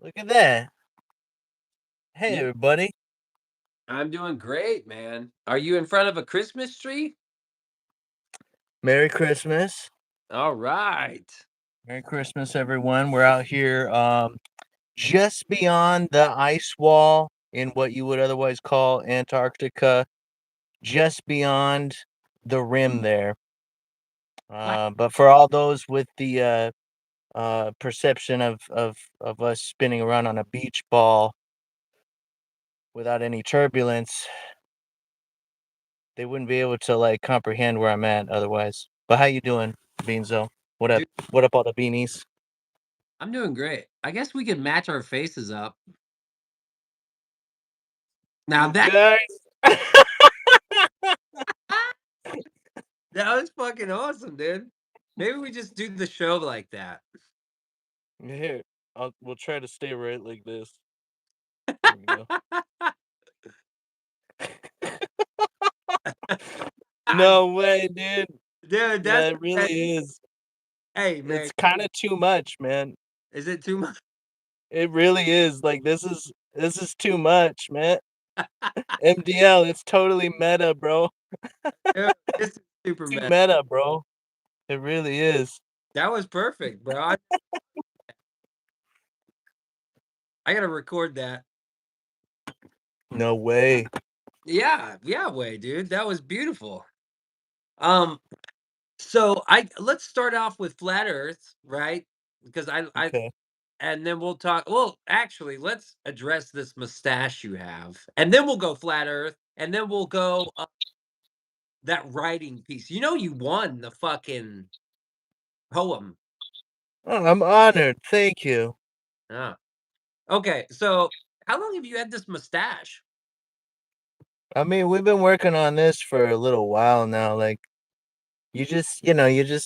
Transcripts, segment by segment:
Look at that. Hey, Yeah, everybody. I'm doing great, man. Are you in front of a Christmas tree? Merry Christmas. All right. Merry Christmas, everyone. We're out here just beyond the ice wall in what you would otherwise call Antarctica, just beyond the rim there. Wow. But for all those with the perception of us spinning around on a beach ball without any turbulence, they wouldn't be able to like comprehend where I'm at otherwise. But how you doing, Beanso? What up? Dude, What up, all the beanies? I'm doing great. I guess we can match our faces up. Now You that guys. that was fucking awesome, dude. Maybe we just do the show like that. Here, we'll try to stay right like this. There we go. No way, dude. Dude, Yeah, that's it hey, really is. hey, It's man. kind of too much, man. Is it too much? It really is. Like this is too much, man. MDL, it's totally meta, bro. Dude, this is super Too mess. meta, bro. It really is. That was perfect, bro. I gotta record that. No way. Yeah, yeah, way, dude. That was beautiful. Um, So I let's start off with flat Earth, right? Because I Okay. and then we'll talk. Well, actually, let's address this mustache you have, and then we'll go flat Earth, and then we'll go that writing piece. You know, you won the fucking poem. Oh, I'm honored. Thank you. Ah. Okay, so how long have you had this mustache? I mean, we've been working on this for a little while now. Like, you just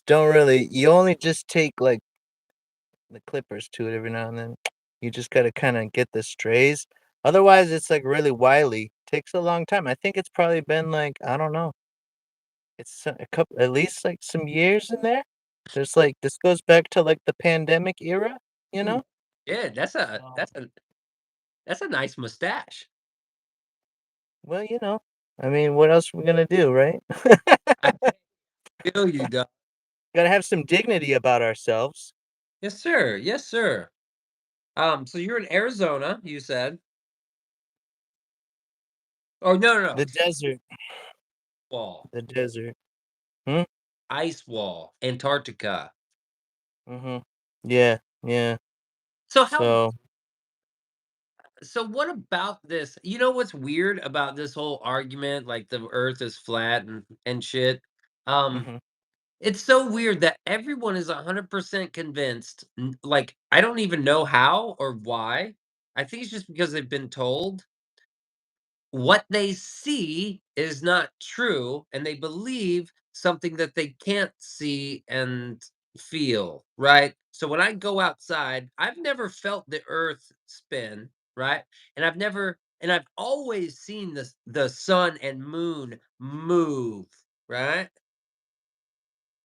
don't really, you only just take like the clippers to it every now and then. You just gotta kind of get the strays. Otherwise, it's like really wily. Takes a long time. I think it's probably been like, I don't know. It's a couple, at least like some years in there. There's like this goes back to like the pandemic era, you Mm, know? yeah, So, that's a nice mustache. well, I mean, what else are we gonna do, right? I feel you, dog. Gotta have some dignity about ourselves. Yes, sir. Yes, sir. So you're in Arizona, you said. Oh no, no, no. The desert, Wall. the desert. Hmm? Ice wall, Antarctica. Mhm. Yeah, yeah. So how So, so what about this? You know what's weird about this whole argument, like the earth is flat and shit? Um, mhm. it's so weird that everyone is 100% convinced. Like, I don't even know how or why. I think it's just because they've been told what they see is not true and they believe something that they can't see and feel, right? So when I go outside, I've never felt the earth spin, right? And I've always seen the sun and moon move, right?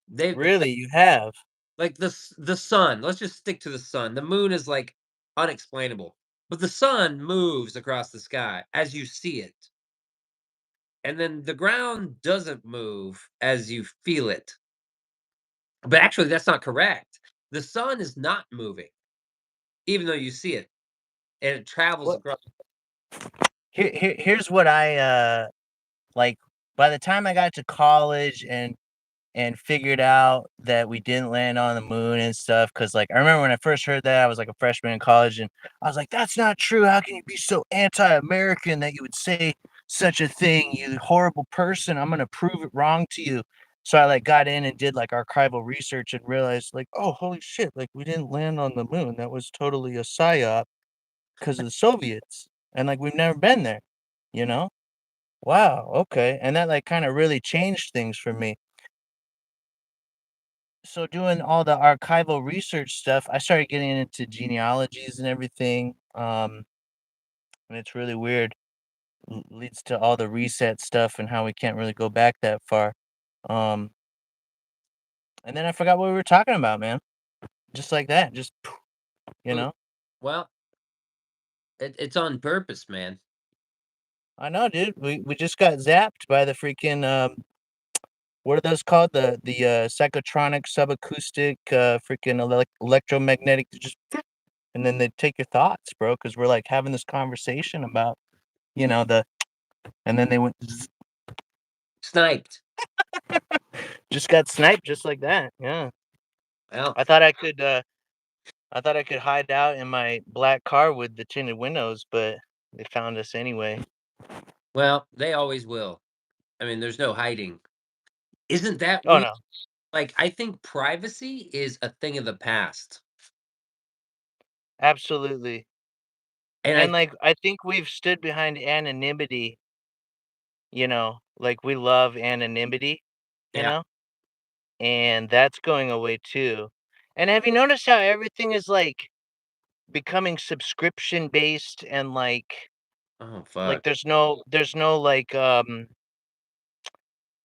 They Really, you have? like the sun, let's just stick to the sun. The moon is like unexplainable. But the sun moves across the sky as you see it. And then the ground doesn't move as you feel it. But actually, that's not correct. The sun is not moving, even though you see it, and it travels What? across. Here's what I like. By the time I got to college and figured out that we didn't land on the moon and stuff, because like I remember when I first heard that, I was like a freshman in college, and I was like, "That's not true. How can you be so anti-American that you would say such a thing? You horrible person. I'm gonna prove it wrong to you." So I like got in and did like archival research and realized like, oh holy shit, like we didn't land on the moon. That was totally a psyop because of the Soviets. And like we've never been there, you know? Wow, okay. And that like kind of really changed things for me. So doing all the archival research stuff, I started getting into genealogies and everything. And it's really weird. Leads to all the reset stuff and how we can't really go back that far. Um, and then I forgot what we were talking about, man. Just like that, just you Boom. know. Well, It's on purpose, man. I know, dude. We just got zapped by the freaking what are those called? The psychotronic subacoustic freaking electromagnetic just and then they take your thoughts, bro, because we're like having this conversation about, the and then they went Sniped. just got sniped just like that. Yeah. Well I thought I could hide out in my black car with the tinted windows, but they found us anyway. well, they always will. I mean, there's no hiding. Isn't that Oh weird? no. Like, I think privacy is a thing of the past, Absolutely. and And I like I think we've stood behind anonymity, like we love anonymity, you yeah. know? And that's going away too. And have you noticed how everything is like becoming subscription based and Oh, like fuck. there's no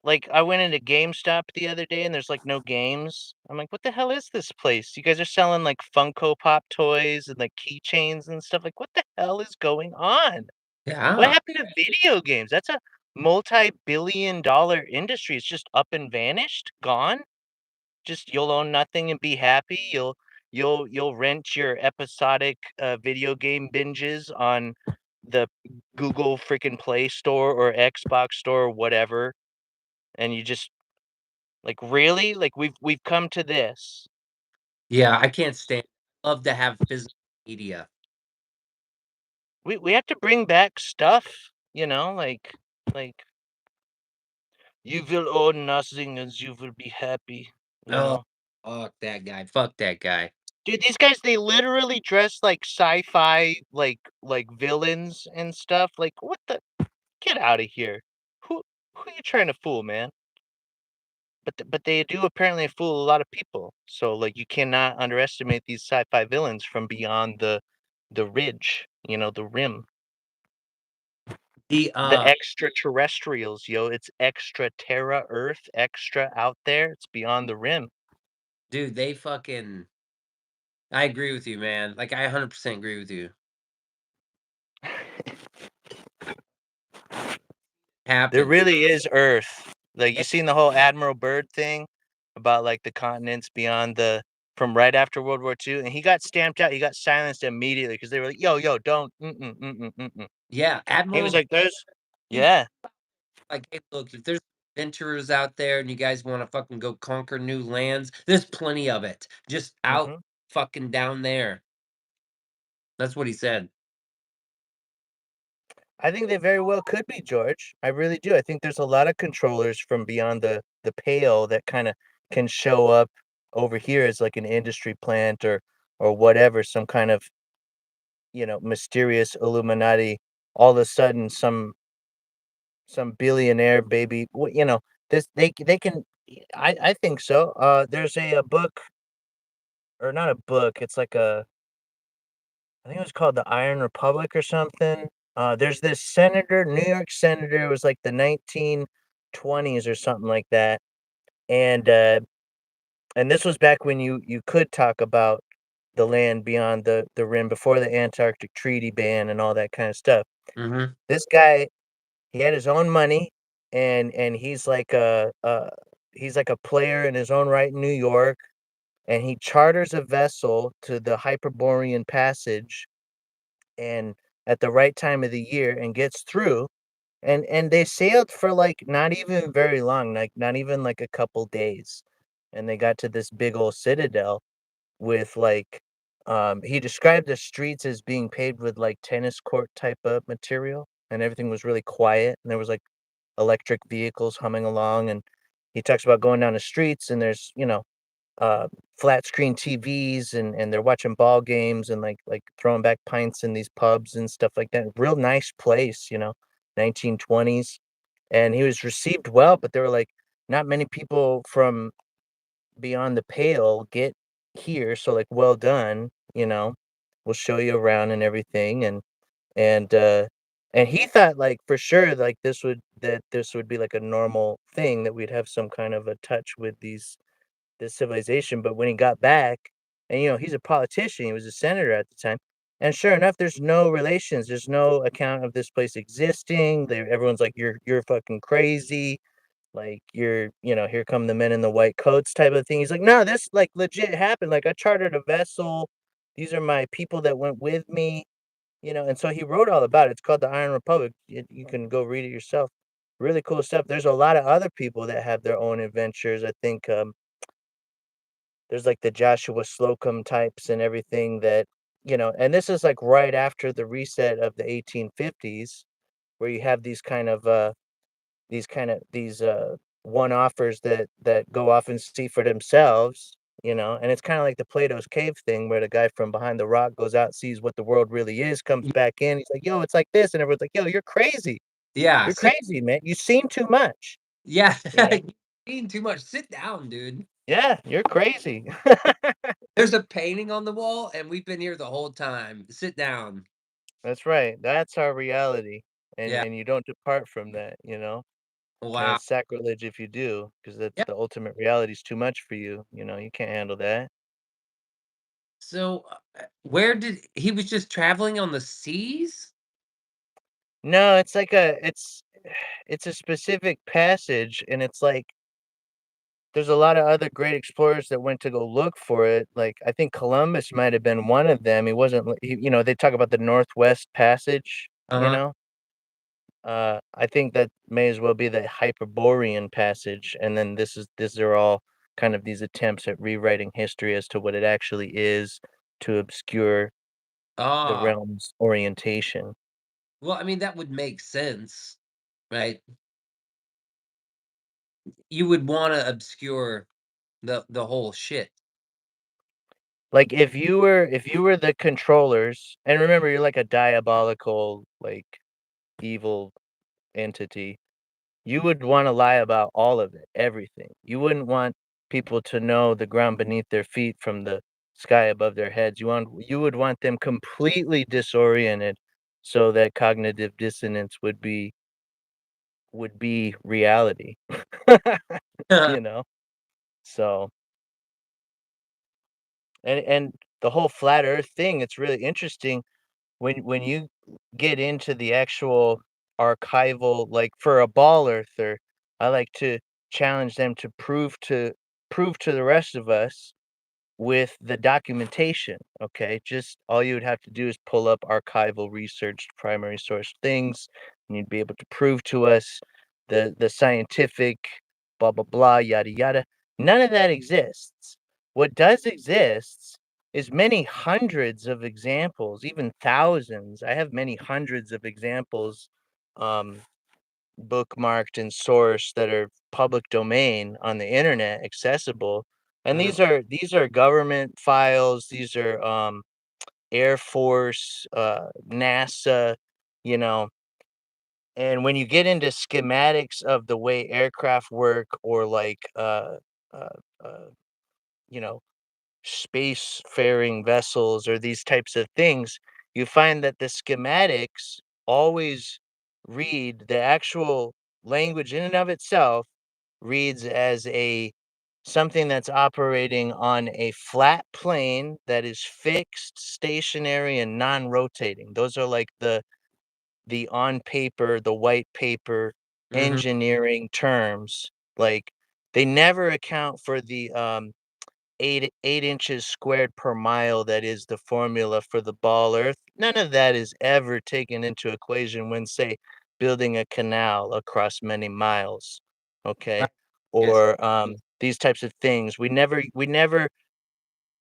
like I went into GameStop the other day and there's like no games. I'm like, what the hell is this place? You guys are selling like Funko Pop toys and like keychains and stuff. Like, what the hell is going on? What Yeah. happened to video games? That's a multi-billion-dollar industry. It's just up and vanished, gone. Just you'll own nothing and be happy. You'll rent your episodic video game binges on the Google freaking Play Store or Xbox Store or whatever, and you just like really like we've come to this. Yeah, I can't stand love to have physical media. We have to bring back stuff, like you will own nothing and you will be happy, you Oh, know. fuck that guy. Fuck that guy. Dude, these guys they literally dress like sci-fi like villains and stuff. Like what the get out of here. Who who you trying to fool, man? But they do apparently fool a lot of people. So like you cannot underestimate these sci-fi villains from beyond the ridge, the rim. The The extraterrestrials, yo, it's extra terra Earth, extra out there. It's beyond the rim. dude, they fucking I agree with you, man. Like, I 100% agree with you. There Happen. really is Earth. Like, you Eh, seen the whole Admiral Byrd thing about, like, the continents beyond the from right after World War II, and he got stamped out, he got silenced immediately because they were like, "Yo, yo, don't, mm-mm, mm-mm, mm-mm." yeah, He was Admiral like, "There's" he's Yeah, like, "Hey, look, if there's adventurers out there and you guys wanna fucking go conquer new lands, there's plenty of it. Just out mhm. fucking down there." That's what he said. I think they very well could be, George. I really do. I think there's a lot of controllers from beyond the pale that kinda can show up over here as, like, an industry plant or whatever, some kind of, mysterious Illuminati. All of a sudden, some billionaire baby this they can I think so. There's a book or not a book, it's like I think it was called The Iron Republic or something. There's this senator, New York senator, it was like the 1920s or something like that. And and this was back when you could talk about the land beyond the rim before the Antarctic Treaty ban and all that kind of stuff. Mhm. This guy, he had his own money and he's like a player in his own right in New York, and he charters a vessel to the Hyperborean Passage and at the right time of the year and gets through and they sailed for like not even very long, like not even like a couple days. And they got to this big old citadel with like he described the streets as being paved with like tennis court type of material and everything was really quiet and there was like electric vehicles humming along and he talks about going down the streets and there's uh flat screen TVs and they're watching ball games and like throwing back pints in these pubs and stuff like that. Real nice place, 1920s. And he was received well, but there were like not many people from beyond the pale get here. So like well done, we'll show you around and everything and and he thought like for sure like this would be like a normal thing that we'd have some kind of a touch with this civilization. But when he got back, and he's a politician, he was a senator at the time. And sure enough, there's no relations. There's no account of this place existing. Everyone's like, you're fucking crazy. Like here come the men in the white coats type of thing. He's like, no, this like legit happened. Like I chartered a vessel. These are my people that went with me. And so he wrote all about it. It's called the Iron Republic. You can go read it yourself. Really cool stuff. There's a lot of other people that have their own adventures. I think there's like the Joshua Slocum types and everything and this is like right after the reset of the 1850s, where you have these one-offers that go off and see for themselves, and it's kind of like the Plato's cave thing where the guy from behind the rock goes out, sees what the world really is, comes back in, he's like, yo, it's like this, and everyone's like, yo, you're crazy. Yeah, You're crazy, man. You've seen too much. yeah, You know? eating too much. Sit down, dude. Yeah, you're crazy. There's a painting on the wall, and we've been here the whole time. Sit down. That's right. That's our reality. And Yeah. and you don't depart from that, and Wow. it's sacrilege if you do, because that's Yeah. the ultimate reality is too much for you. You can't handle that. So, where did he was just traveling on the seas? No, it's a specific passage, and it's like there's a lot of other great explorers that went to go look for it. Like I think Columbus might have been one of them. He wasn't, they talk about the Northwest Passage, you Uh-huh. know. I think that may as well be the Hyperborean Passage, and then these are all kind of these attempts at rewriting history as to what it actually is to obscure the Ah, realm's orientation. well, I mean, that would make sense, right? You would wanna obscure the whole shit. Like if you were the controllers, and remember you're like a diabolical, like evil entity, you would want to lie about all of it, everything. You wouldn't want people to know the ground beneath their feet from the sky above their heads. You would want them completely disoriented so that cognitive dissonance would be reality. You know? So, and the whole flat earth thing, it's really interesting when you get into the actual archival, like for a ball earther, I like to challenge them to prove to the rest of us with the documentation. Okay, just all you would have to do is pull up archival researched primary source things, and you'd be able to prove to us the scientific blah blah blah yada yada. None of that exists. What does exist is many hundreds of examples, even thousands. I have many hundreds of examples um, bookmarked and sourced that are public domain on the internet accessible. And Uh-huh. these are government files, these are Air Force, NASA, you know. And when you get into schematics of the way aircraft work, or like uh, uh, you know spacefaring vessels or these types of things, you find that the schematics always read, the actual language in and of itself reads as a something that's operating on a flat plane that is fixed, stationary, and non-rotating. Those are like the on paper, the white paper Mhm. engineering terms. Like they never account for the 8 inches squared per mile that is the formula for the ball earth. None of that is ever taken into equation when, say, building a canal across many miles, Right. okay? Yes. Or these types of things. We never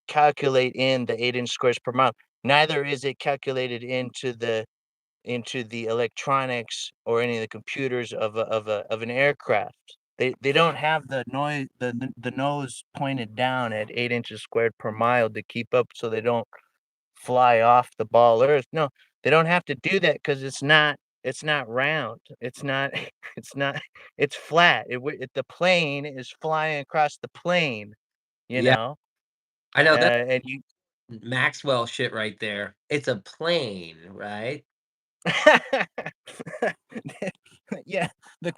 calculate in the 8 inch squares per mile. Neither is it calculated into the electronics or any of the computers of an aircraft. They don't have the nose pointed down at 8 inches squared per mile to keep up so they don't fly off the ball earth. No, they don't have to do that because it's not round. It's not it's not it's flat. The plane is flying across the plane, you Yeah, know. I know that And you Maxwell shit right there. It's a plane, right? Yeah, the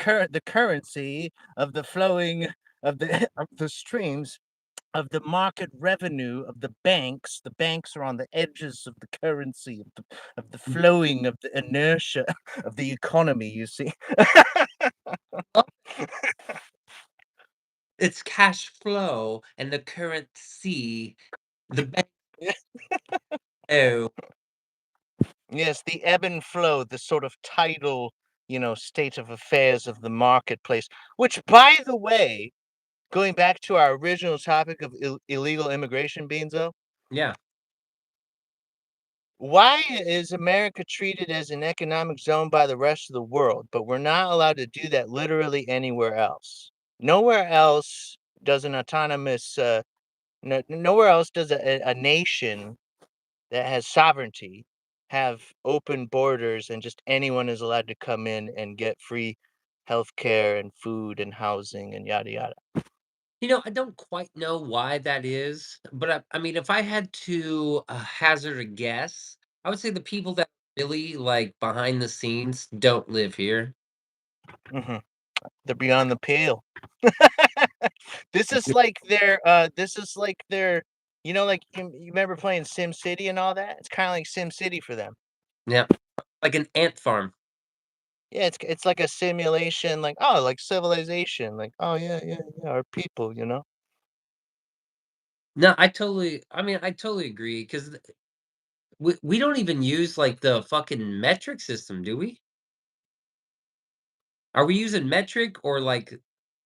currency of the flowing of the of the streams. of the market revenue of the banks. The banks are on the edges of the currency, of the flowing, of the inertia of the economy, you see? Oh, it's cash flow and the currency, the bank. Oh, Yes, the ebb and flow, the sort of tidal, state of affairs of the marketplace, which, by the way, going back to our original topic of illegal immigration, Beanzo, yeah. why is America treated as an economic zone by the rest of the world, but we're not allowed to do that literally anywhere else? Nowhere else does an autonomous, nowhere else does a nation that has sovereignty have open borders and just anyone is allowed to come in and get free healthcare and food and housing and yada yada. I don't quite know why that is, but I mean, if I had to hazard a guess, I would say the people that really like behind the scenes don't live here. Hmm. They're beyond the pale. This is like their, like you remember playing Sim City and all that? It's kind of like Sim City for them. Yeah, like an ant farm. Yeah, it's like a simulation, like, oh, like civilization, like, oh yeah, yeah, yeah, our people. No, I totally agree because we don't even use like the fucking metric system, do we? Are we using metric or like,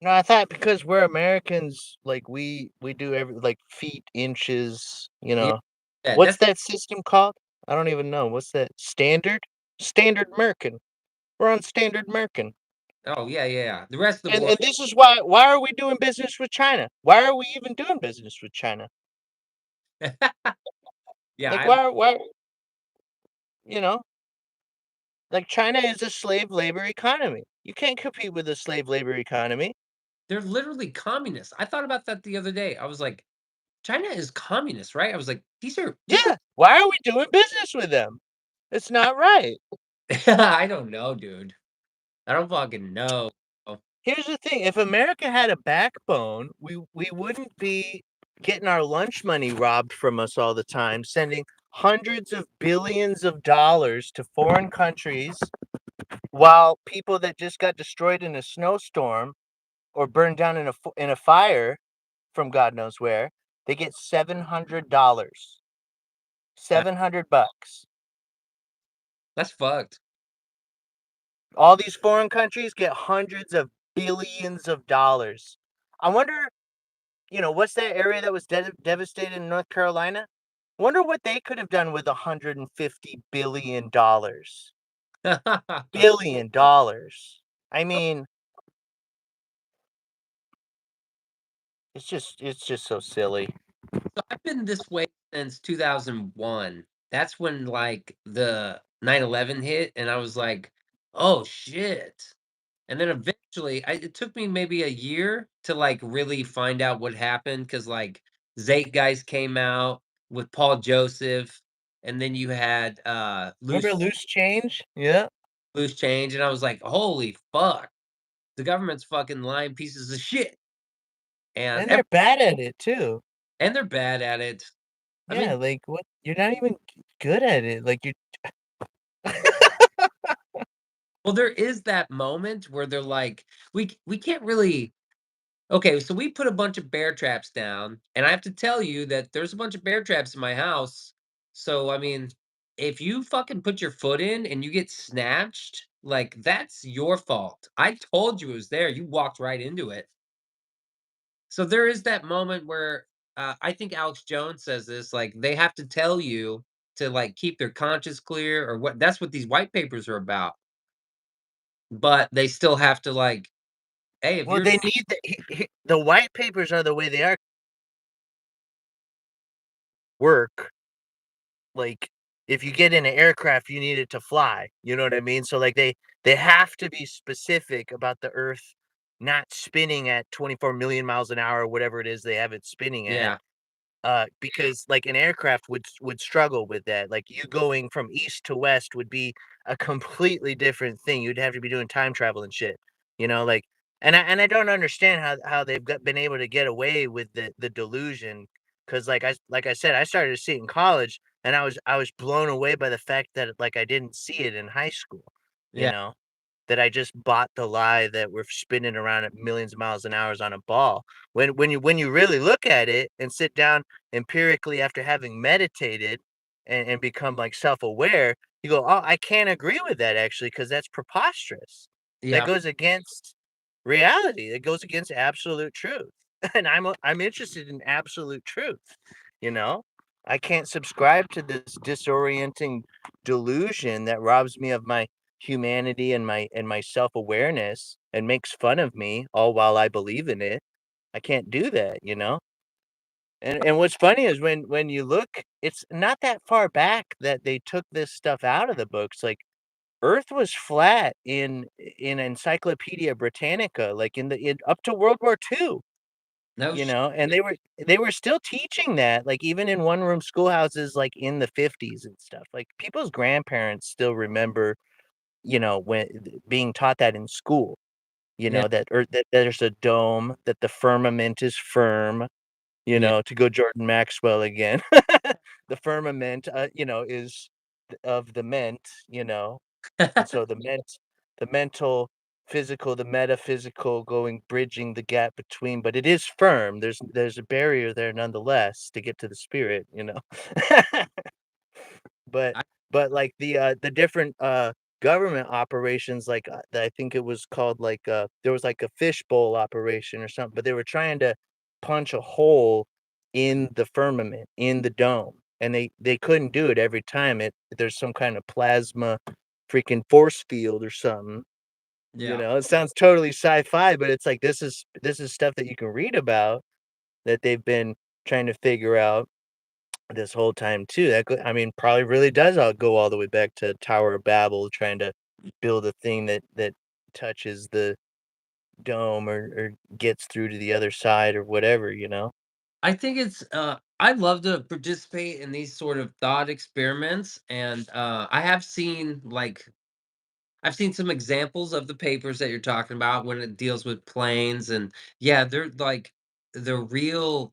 No, I thought because we're Americans, like we do every like feet, inches, yeah, yeah, What's that's, that system called? I don't even know. What's that? Standard? Standard American. We're on Standard American. oh yeah, yeah, yeah. The rest of the And world, this is why are we doing business with China? Why are we even doing business with China? yeah, Like why you know, like China is a slave labor economy. You can't compete with a slave labor economy. they're literally communists. I thought about that the other day. I was like, China is communist, right? I was like, these are Yeah. Why are we doing business with them? It's not right. I don't know, dude. I don't fucking know. Oh, Here's the thing, if America had a backbone, we wouldn't be getting our lunch money robbed from us all the time, sending hundreds of billions of dollars to foreign countries while people that just got destroyed in a snowstorm or burned down in a fire from God knows where, they get $700. that 700 bucks. that's fucked. All these foreign countries get hundreds of billions of dollars. I wonder, what's that area that was devastated in North Carolina? Wonder what they could have done with $150 billion. $1 billion. I mean, it's just so silly. So I've been this way since 2001. That's when like the 9/11 hit and I was like, "Oh shit." And then eventually it took me maybe a year to like really find out what happened cuz like Guys came out with Paul Joseph and then you had Remember loose change? Yeah. Loose Change and I was like, "Holy fuck. The government's fucking lying pieces of shit." And And they're bad at it too. they're bad at it. I Yeah, mean, like what? You're not even good at it. Like you well, there is that moment where they're like, we can't really okay, so we put a bunch of bear traps down, and I have to tell you that there's a bunch of bear traps in my house. So I mean, if you fucking put your foot in and you get snatched, like that's your fault. I told you it was there. You walked right into it. So there is that moment where I think Alex Jones says this, like they have to tell you to like keep their conscience clear or what that's what these white papers are about. But they still have to like, hey, if well, you're they need the white papers are the way they are work. Like if you get in an aircraft, you need it to fly. You know what I mean? So like they have to be specific about the Earth not spinning at 24 million miles an hour or whatever it is they have it spinning at. yeah, Because like an aircraft would struggle with that. Like you going from east to west would be a completely different thing. You'd have to be doing time travel and shit. Like And I don't understand how they've been able to get away with the delusion, because like I said, I started to see it in college, and I was blown away by the fact that like I didn't see it in high school, you Yeah, know, that I just bought the lie that we're spinning around at millions of miles an hour on a ball. When you really look at it and sit down empirically after having meditated and become like self-aware, you go, oh, I can't agree with that actually, because that's preposterous. That yeah. goes against reality. It goes against absolute truth. And I'm interested in absolute truth, you know? I can't subscribe to this disorienting delusion that robs me of my humanity and my self-awareness and makes fun of me all while I believe in it. I can't do that, you know? And what's funny is when you look, it's not that far back that they took this stuff out of the books. Like Earth was flat in Encyclopedia Britannica, like in up to World War II, No you sh know, and they were still teaching that, like even in one room schoolhouses, like in the 50s and stuff. Like people's grandparents still remember, when being taught that in school, Yeah, that there's a dome, that the firmament is firm, yeah. to go Jordan Maxwell again. The firmament, is of the ment, and so the mental, physical, the metaphysical going bridging the gap between, but it is firm. There's a barrier there nonetheless to get to the spirit. But I like the different government operations, like I think it was called like there was like a fishbowl operation or something, but they were trying to punch a hole in the firmament, in the dome. And they couldn't do it every time. There's some kind of plasma freaking force field or something. yeah. It sounds totally sci-fi, but it's like this is stuff that you can read about that they've been trying to figure out this whole time too. I mean, probably really does all go all the way back to Tower of Babel, trying to build a thing that touches the dome or gets through to the other side or whatever. I think it's, I love to participate in these sort of thought experiments, and, I have seen, like I've seen some examples of the papers that you're talking about when it deals with planes, and, yeah, they're, like, the real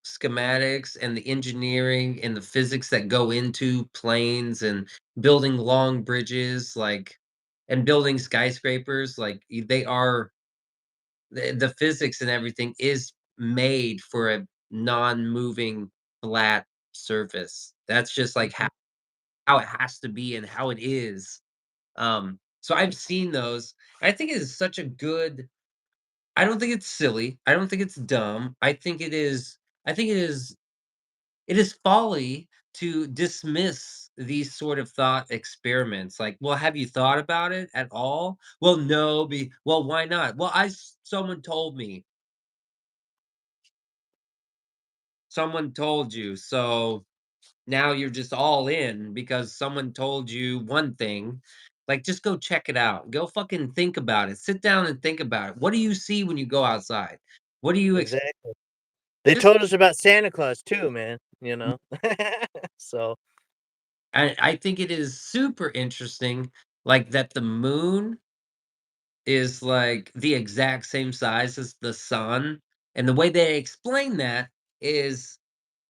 schematics and the engineering and the physics that go into planes and building long bridges, like and building skyscrapers, like, they are the physics and everything is made for a non-moving flat surface. That's just like Mhm, how it has to be and how it is. So I've seen those. I think it is such a good. I don't think it's silly. I don't think it's dumb. I think it is folly to dismiss these sort of thought experiments. Like, well, have you thought about it at all? Well, no. Well, why not? Well, someone told me. Someone told you, so now you're just all in because someone told you one thing. Like, just go check it out. Go fucking think about it. Sit down and think about it. What do you see when you go outside? What do you exactly. They just told us about Santa Claus too, man. So, I think it is super interesting, like, that the moon is, like, the exact same size as the sun, and the way they explain that is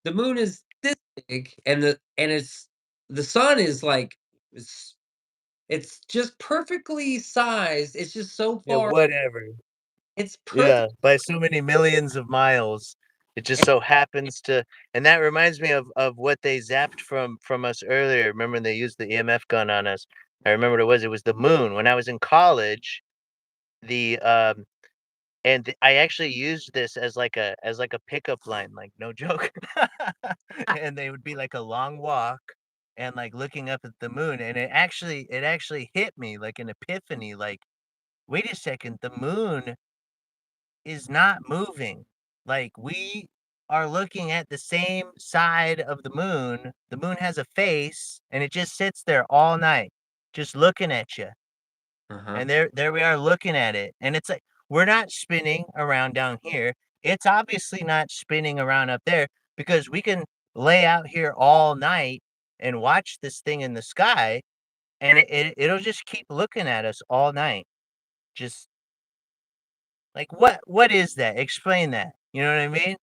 the moon is this big, and the sun is, like, it's it's just perfectly sized, it's just so yeah, far whatever. it's perfect. Yeah, by so many millions of miles. It just so happens to, and that reminds me of what they zapped from us earlier. Remember when they used the EMF gun on us? I remember what it was. It was the moon. When I was in college, the I actually used this as like a pickup line, like no joke. And they would be like a long walk and like looking up at the moon, and it actually hit me like an epiphany, like, wait a second, the moon is not moving. Like, we are looking at the same side of the moon. The moon has a face, and it just sits there all night, just looking at you. Uh-huh. And there we are looking at it. And it's like, we're not spinning around down here. It's obviously not spinning around up there, because we can lay out here all night and watch this thing in the sky, and it'll just keep looking at us all night. Just Like, what is that? Explain that. You know what I mean?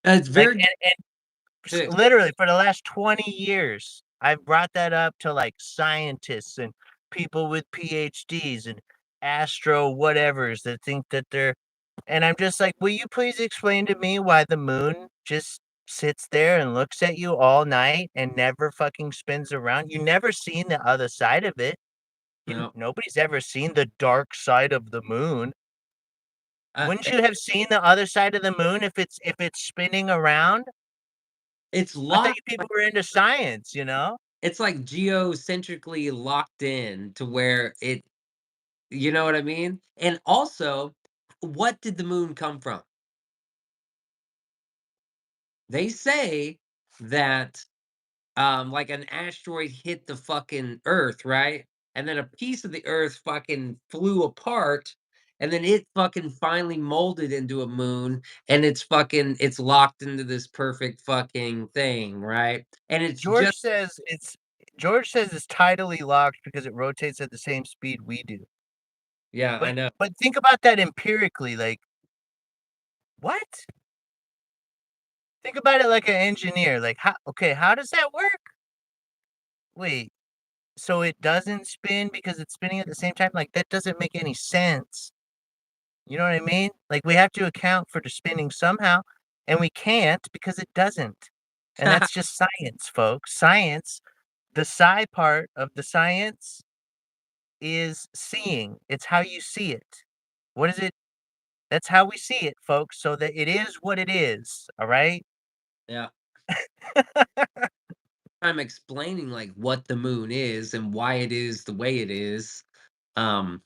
It's Like, very and difficult. literally for the last 20 years, I've brought that up to like scientists and people with PhDs and astro whatevers that think that they're, and I'm just like, will you please explain to me why the moon just sits there and looks at you all night and never fucking spins around? You never seen the other side of it. No, Nobody's ever seen the dark side of the moon. uh, Wouldn't you have seen the other side of the moon if it's spinning around? it's I thought locked. you people were into science, you know? It's like geocentrically locked in to where it, you know what I mean? And also, what did the moon come from? They say that like an asteroid hit the fucking Earth, right? And then a piece of the Earth fucking flew apart, and then it fucking finally molded into a moon, and it's locked into this perfect fucking thing, right? And it's George just says it's George says it's tidally locked because it rotates at the same speed we do. yeah, I But know. but think about that empirically, like, what? Think about it like an engineer, like, how does that work? Wait, so it doesn't spin because it's spinning at the same time? Like, that doesn't make any sense. You know what I mean? Like, we have to account for the spinning somehow, and we can't because it doesn't. And that's just science, folks. Science, the psi part of the science is seeing. It's how you see it. What is it? That's how we see it, folks, so that it is what it is, all right? Yeah. I'm explaining like what the moon is and why it is the way it is. Um,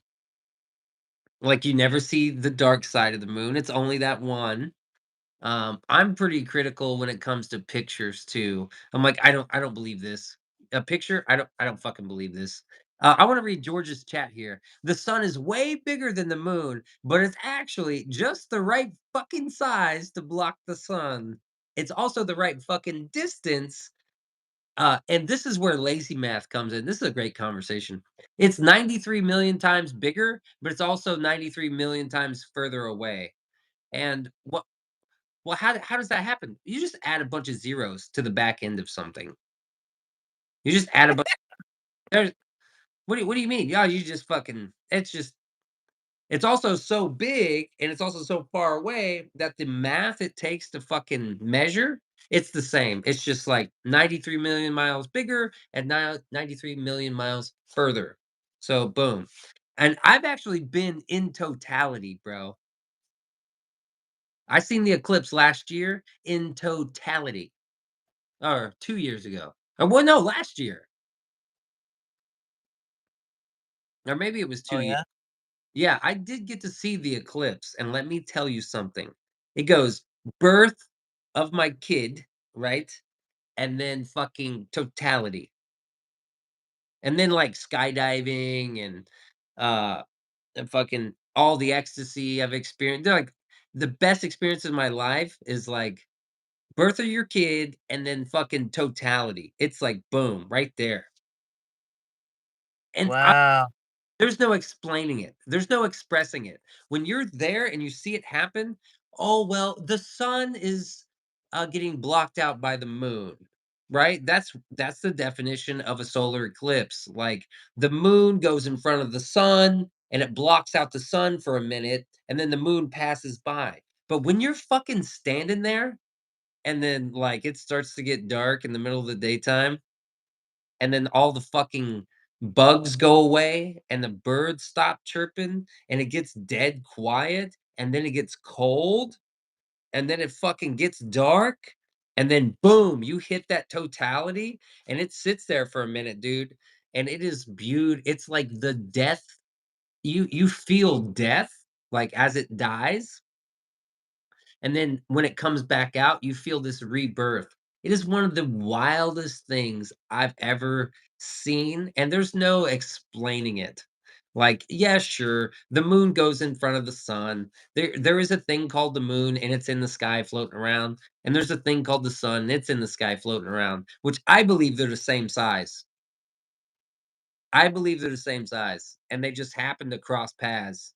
like you never see the dark side of the moon. It's only that one. I'm pretty critical when it comes to pictures too. I'm like, I don't believe this. A picture, I don't fucking believe this. I want to read George's chat here. The sun is way bigger than the moon, but it's actually just the right fucking size to block the sun. It's also the right fucking distance. And this is where lazy math comes in. This is a great conversation. It's 93 million times bigger, but it's also 93 million times further away. And how does that happen? You just add a bunch of zeros to the back end of something. You just add a bunch. There's what do you mean? Yeah, you just fucking. It's also so big and it's also so far away that the math it takes to fucking measure it's the same. It's just like 93 million miles bigger and now 93 million miles further. So boom. And I've actually been in totality, bro. I seen the eclipse last year in totality. Or 2 years ago. Well, no, last year, or maybe it was Oh, 2 years. yeah? Yeah, I did get to see the eclipse, and let me tell you something. It goes birth of my kid, right? And then fucking totality. And then, like, skydiving uh, and fucking all the ecstasy I've experienced. They're like, the best experience of my life is, like, birth of your kid and then fucking totality. It's like, boom, right there. And Wow. there's no explaining it. There's no expressing it. When you're there and you see it happen, oh well, the sun is getting blocked out by the moon, right? That's the definition of a solar eclipse. Like the moon goes in front of the sun and it blocks out the sun for a minute, and then the moon passes by. But when you're fucking standing there, and then like it starts to get dark in the middle of the daytime, and then all the fucking bugs go away and the birds stop chirping and it gets dead quiet and then it gets cold and then it fucking gets dark and then boom you hit that totality and it sits there for a minute, dude, and it is beaut it's like the death. You feel death like as it dies, and then when it comes back out, you feel this rebirth. It is one of the wildest things I've ever seen, and there's no explaining it. Like, yeah, sure, the moon goes in front of the sun. There is a thing called the moon, and it's in the sky floating around. And there's a thing called the sun, and it's in the sky floating around, which I believe they're the same size. I believe they're the same size, and they just happen to cross paths.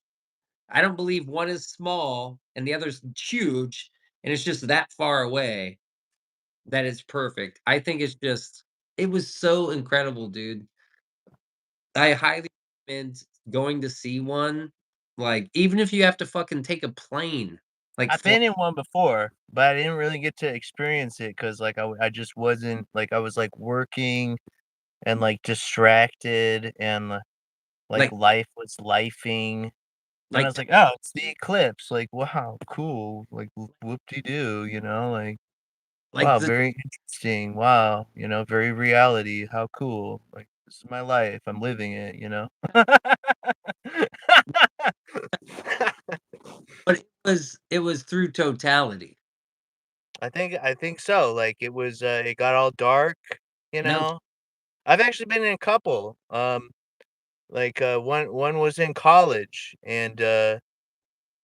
I don't believe one is small and the other's huge, and it's just that far away that it's perfect. I think it's just it was so incredible, dude. I highly recommend going to see one, like, even if you have to fucking take a plane, like, I've fly been in one before, but I didn't really get to experience it because like, I just wasn't like, I was, like, working and, like, distracted and, like, like life was lifing. Then I like was like, "Oh, it's the eclipse." Like, "Wow, cool." Like, whoop-de-doo, you know? Like, like "Wow, the very interesting. Wow." You know, "Very reality. How cool." Like, "This is my life. I'm living it," you know? but it was through totality. I think so. Like, it got all dark, you No know? I've actually been in a couple. Like, one was in college, and, yeah,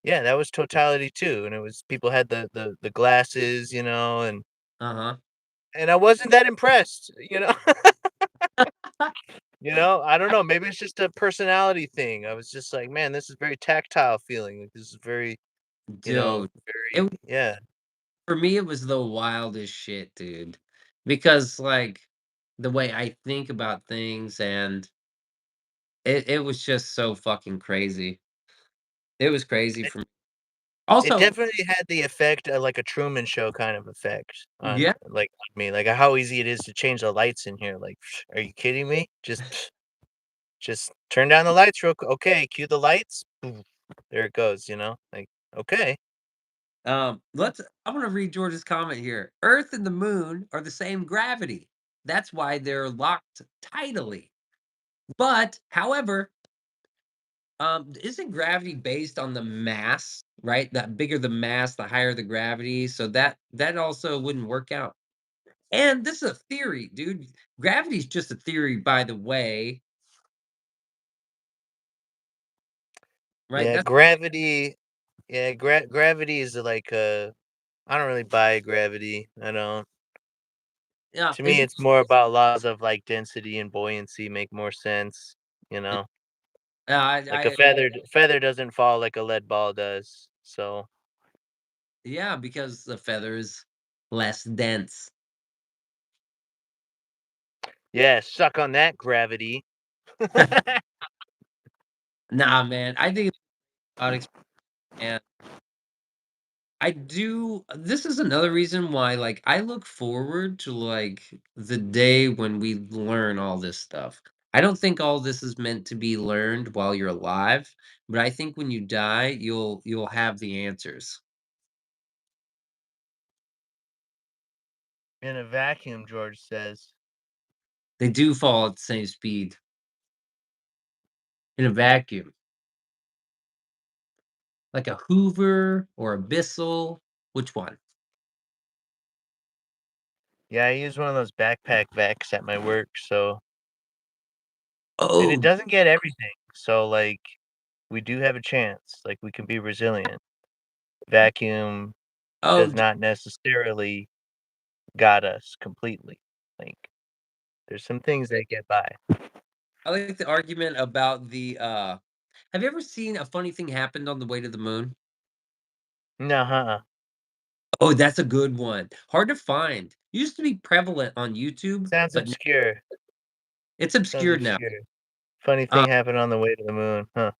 that was totality too, and it was people had the glasses, you know, uh-huh. and I wasn't that impressed, you know? You know, I don't know, maybe it's just a personality thing. I was just like, "Man, this is very tactile feeling, like, this is very, you know, Dude, very" it yeah. for me, it was the wildest shit, dude, because, like, the way I think about things and it was just so fucking crazy. It was crazy It for me. it Also definitely had the effect of, like, a Truman Show kind of effect yeah, on me, like, how easy it is to change the lights in here, like, are you kidding me? Just turn down the lights real q okay, cue the lights. Boom. There it goes, you know? Like, okay. let's I'm gonna read George's comment here. Earth and the moon are the same gravity. That's why they're locked tidally. But, however, isn't gravity based on the mass, right? The bigger the mass, the higher the gravity. So that also wouldn't work out. And this is a theory, dude. Gravity's just a theory, by the way, right? Yeah, That's gravity yeah, gravity is like, I don't really buy gravity, I don't. yeah. To me, Isn't it's more about laws of, like, density and buoyancy make more sense, you it? know? Like, a I feather doesn't fall like a lead ball does, so yeah, because the feather is less dense. yeah, suck on that, gravity. Nah, man. I think it's unexpected. And I do this is another reason why, like, I look forward to, like, the day when we learn all this stuff. I don't think all this is meant to be learned while you're alive, but I think when you die, you'll have the answers. In a vacuum, George says. They do fall at the same speed in a vacuum, like a Hoover or a Bissell. Which one? Yeah, I use one of those backpack vacs at my work, so and it Oh, doesn't get everything, so, like, we do have a chance, like, we can be resilient. Vacuum oh, does not necessarily got us completely, like, there's some things that get by. I like the argument about the have you ever seen a funny thing happened on the way to the moon? No, uh-uh. Oh, that's a good one. Hard to find. Used to be prevalent on YouTube, Sounds but obscure, it's sounds obscured now. obscure. Funny Uh, thing happened on the way to the moon, huh.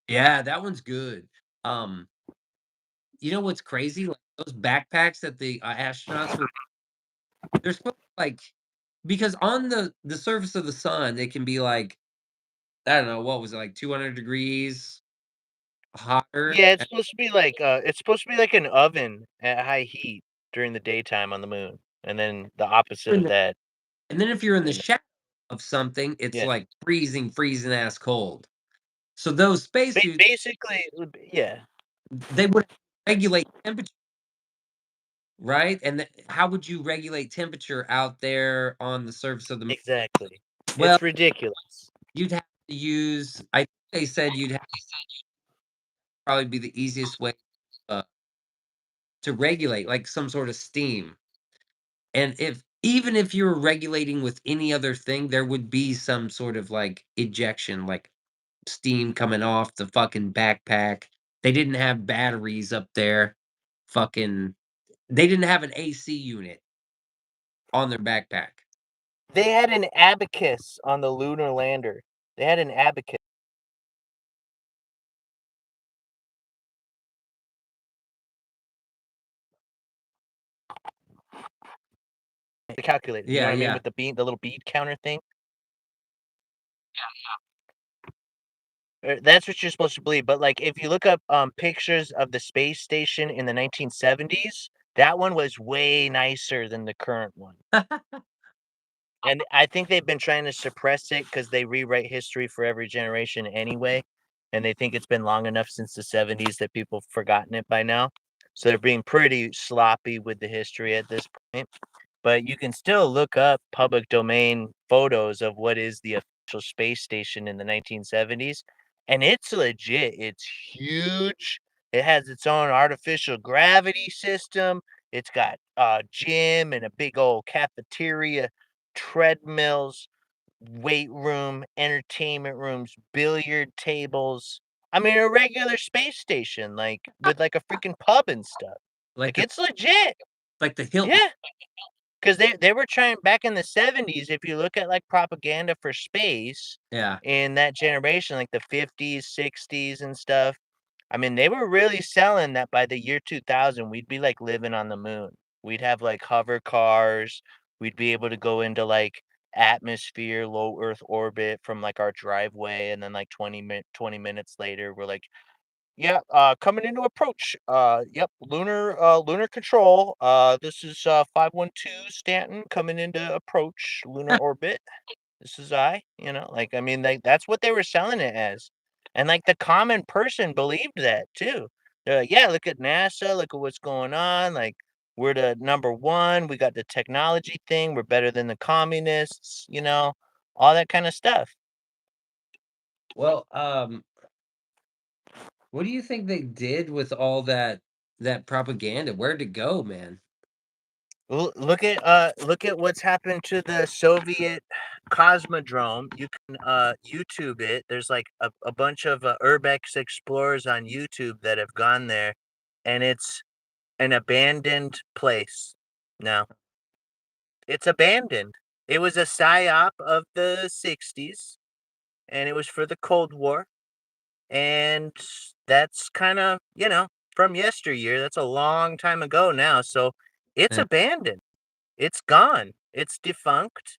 yeah, that one's good. Um, you know what's crazy? Like those backpacks that the astronauts were they're supposed to like because on the surface of the sun, it can be like I don't know what was it like 200 degrees hotter. Yeah, it's supposed to be like an oven at high heat during the daytime on the moon, and then the opposite of that And then if you're in the in shadow of something, it's yeah. like freezing ass cold. So those spacesuits, Basically, it would be yeah, they would regulate temperature, right? And how would you regulate temperature out there on the surface of the moon? exactly. Well, It's ridiculous. you'd have to use. I think they said you'd have probably be the easiest way uh, to regulate, like some sort of steam. And if even if you were regulating with any other thing, there would be some sort of like ejection, like steam coming off the fucking backpack. They didn't have batteries up there. Fucking they didn't have an AC unit on their backpack. They had an abacus on the lunar lander. They had an abacus. The calculator, you know Yeah, what I mean, yeah. with the little bead counter thing. That's what you're supposed to believe. But like, if you look up pictures of the space station in the 1970s, that one was way nicer than the current one. And I think they've been trying to suppress it because they rewrite history for every generation anyway, and they think it's been long enough since the 70s that people have forgotten it by now. So they're being pretty sloppy with the history at this point. But you can still look up public domain photos of what is the official space station in the 1970s, and it's legit. It's huge. It has its own artificial gravity system. It's got a gym and a big old cafeteria, treadmills, weight room, entertainment rooms, billiard tables. I mean, a regular space station, like with like a freaking pub and stuff. Like Like the it's legit. like the Hilton. Yeah. 'Cause they were trying back in the '70s, if you look at, like, propaganda for space Yeah. in that generation, like the '50s, '60s, and stuff, I mean, they were really selling that by the year 2000, we'd be, like, living on the moon. We'd have, like, hover cars, we'd be able to go into, like, atmosphere, low Earth orbit from, like, our driveway, and then, like, 20 minutes later, we're like, yeah, coming into approach. Yep, lunar control. This is 512 Stanton coming into approach lunar orbit. This is I, like I mean that's what they were selling it as. And like the common person believed that too. They're like, yeah, look at NASA, look at what's going on. Like we're the number one, we got the technology thing, we're better than the communists, all that kind of stuff. Well, what do you think they did with all that propaganda? Where'd it go, man? Look at what's happened to the Soviet Cosmodrome. You can YouTube it. There's like a bunch of urbex explorers on YouTube that have gone there, and it's an abandoned place now. It's abandoned. It was a psyop of the 60s, and it was for the Cold War, and that's kind of, from yesteryear. That's a long time ago now, so it's Yeah. abandoned. It's gone. It's defunct.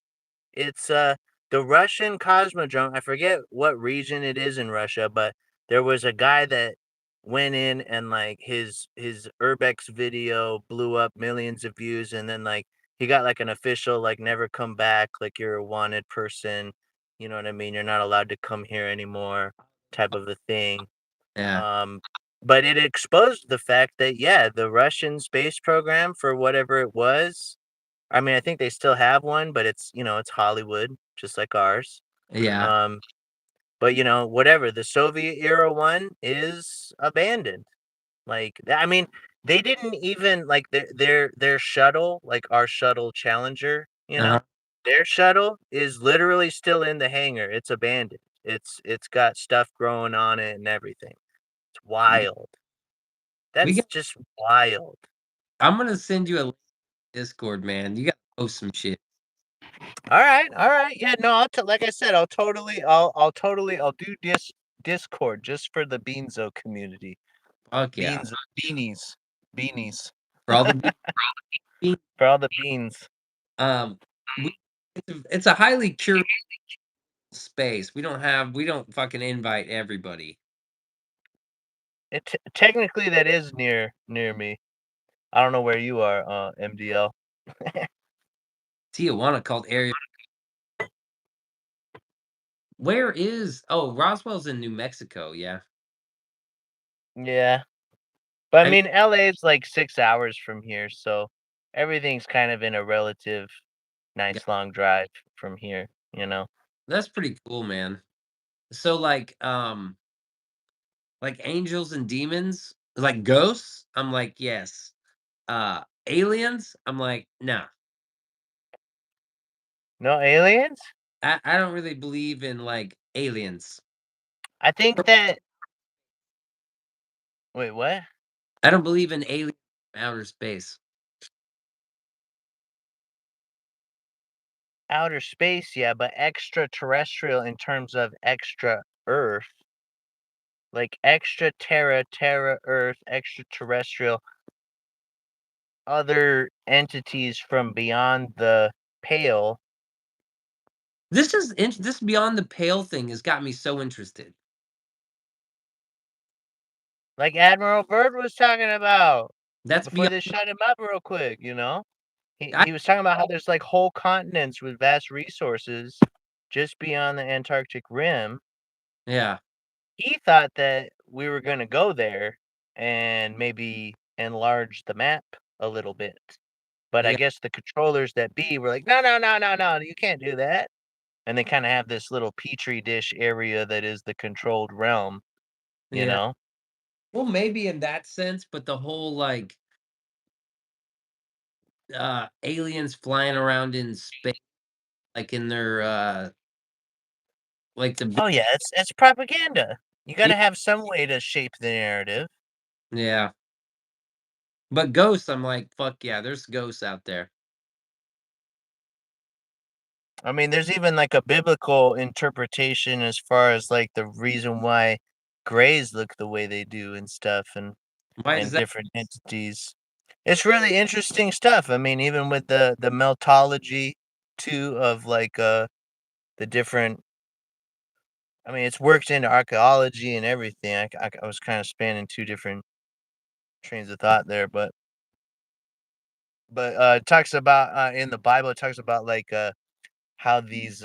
It's, the Russian Cosmodrome. I forget what region it is in Russia, but there was a guy that went in and, like, his urbex video blew up millions of views, and then, like, he got, like, an official, like, "Never come back," like, "You're a wanted person," you know what I mean? "You're not allowed to come here anymore," type of a thing. Yeah. Um, but it exposed the fact that, yeah, the Russian space program, for whatever it was, I mean, I think they still have one, but it's Hollywood, just like ours. Yeah. Um, but whatever, the Soviet era one is abandoned. Like, I mean, they didn't even like their shuttle, like our shuttle Challenger, Uh-huh. their shuttle is literally still in the hangar. It's abandoned. It's got stuff growing on it and everything. It's wild. We That's got just wild. I'm gonna send you a link to Discord, man. You gotta post some shit. Alright, alright. Yeah, no, like I said, I'll do Discord just for the Beanso community. Fuck yeah. Beanies. Beanies. For all the beans. For all the beans. Um, we it's a highly curated space. We don't fucking invite everybody. Technically, that is near me. I don't know where you are, MDL. Tijuana called area. Where is Roswell's in New Mexico, yeah. Yeah. But, I I mean, mean, LA is, like, 6 hours from here, so everything's kind of in a relative yeah, nice long drive from here, you know? that's pretty cool, man. So like angels and demons, like ghosts, I'm like, yes. Aliens, I'm like, nah. No aliens? I don't really believe in like aliens. I think that Wait, what? I don't believe in aliens from outer space. Outer space, yeah, but extraterrestrial in terms of extra Earth, like extra Terra, Terra Earth, extraterrestrial, other entities from beyond the pale. This beyond the pale thing has got me so interested. Like Admiral Byrd was talking about That's before beyond. they shut him up real quick, you know? I, He was talking about how there's like whole continents with vast resources just beyond the Antarctic rim. yeah, He thought that we were going to go there and maybe enlarge the map a little bit. But I yeah, guess the controllers that be were like, no, no, no, no, no, you can't do that. And they kind of have this little petri dish area that is the controlled realm, you yeah. know? Well, maybe in that sense, but the whole like aliens flying around in space, like in their like the Oh yeah, it's propaganda. You got yeah, to have some way to shape the narrative. yeah. But ghosts, I'm like, fuck yeah, there's ghosts out there. I mean, there's even like a biblical interpretation as far as like the reason why grays look the way they do and stuff Why is and that? different entities. It's really interesting stuff. I mean, even with the meltology too of like the different I mean, it's worked into archaeology and everything. I was kind of spanning two different trains of thought there, but it talks about in the Bible it talks about like how these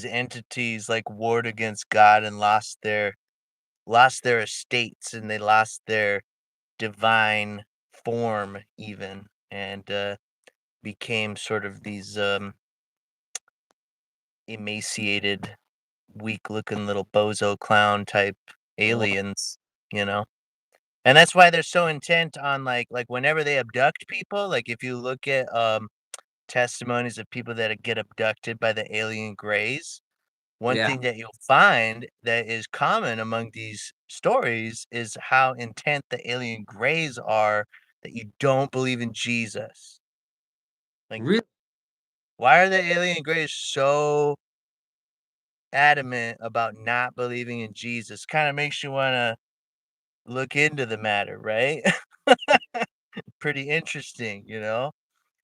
entities like warred against God and lost their estates and they lost their divine form even and became sort of these emaciated, weak looking little bozo clown type Oh, aliens, you know. And that's why they're so intent on like whenever they abduct people, like if you look at testimonies of people that get abducted by the alien grays, one yeah, thing that you'll find that is common among these stories is how intent the alien grays are that you don't believe in Jesus. Like, really, why are the alien grays so adamant about not believing in Jesus? Kind of makes you want to look into the matter, right? Pretty interesting, you know?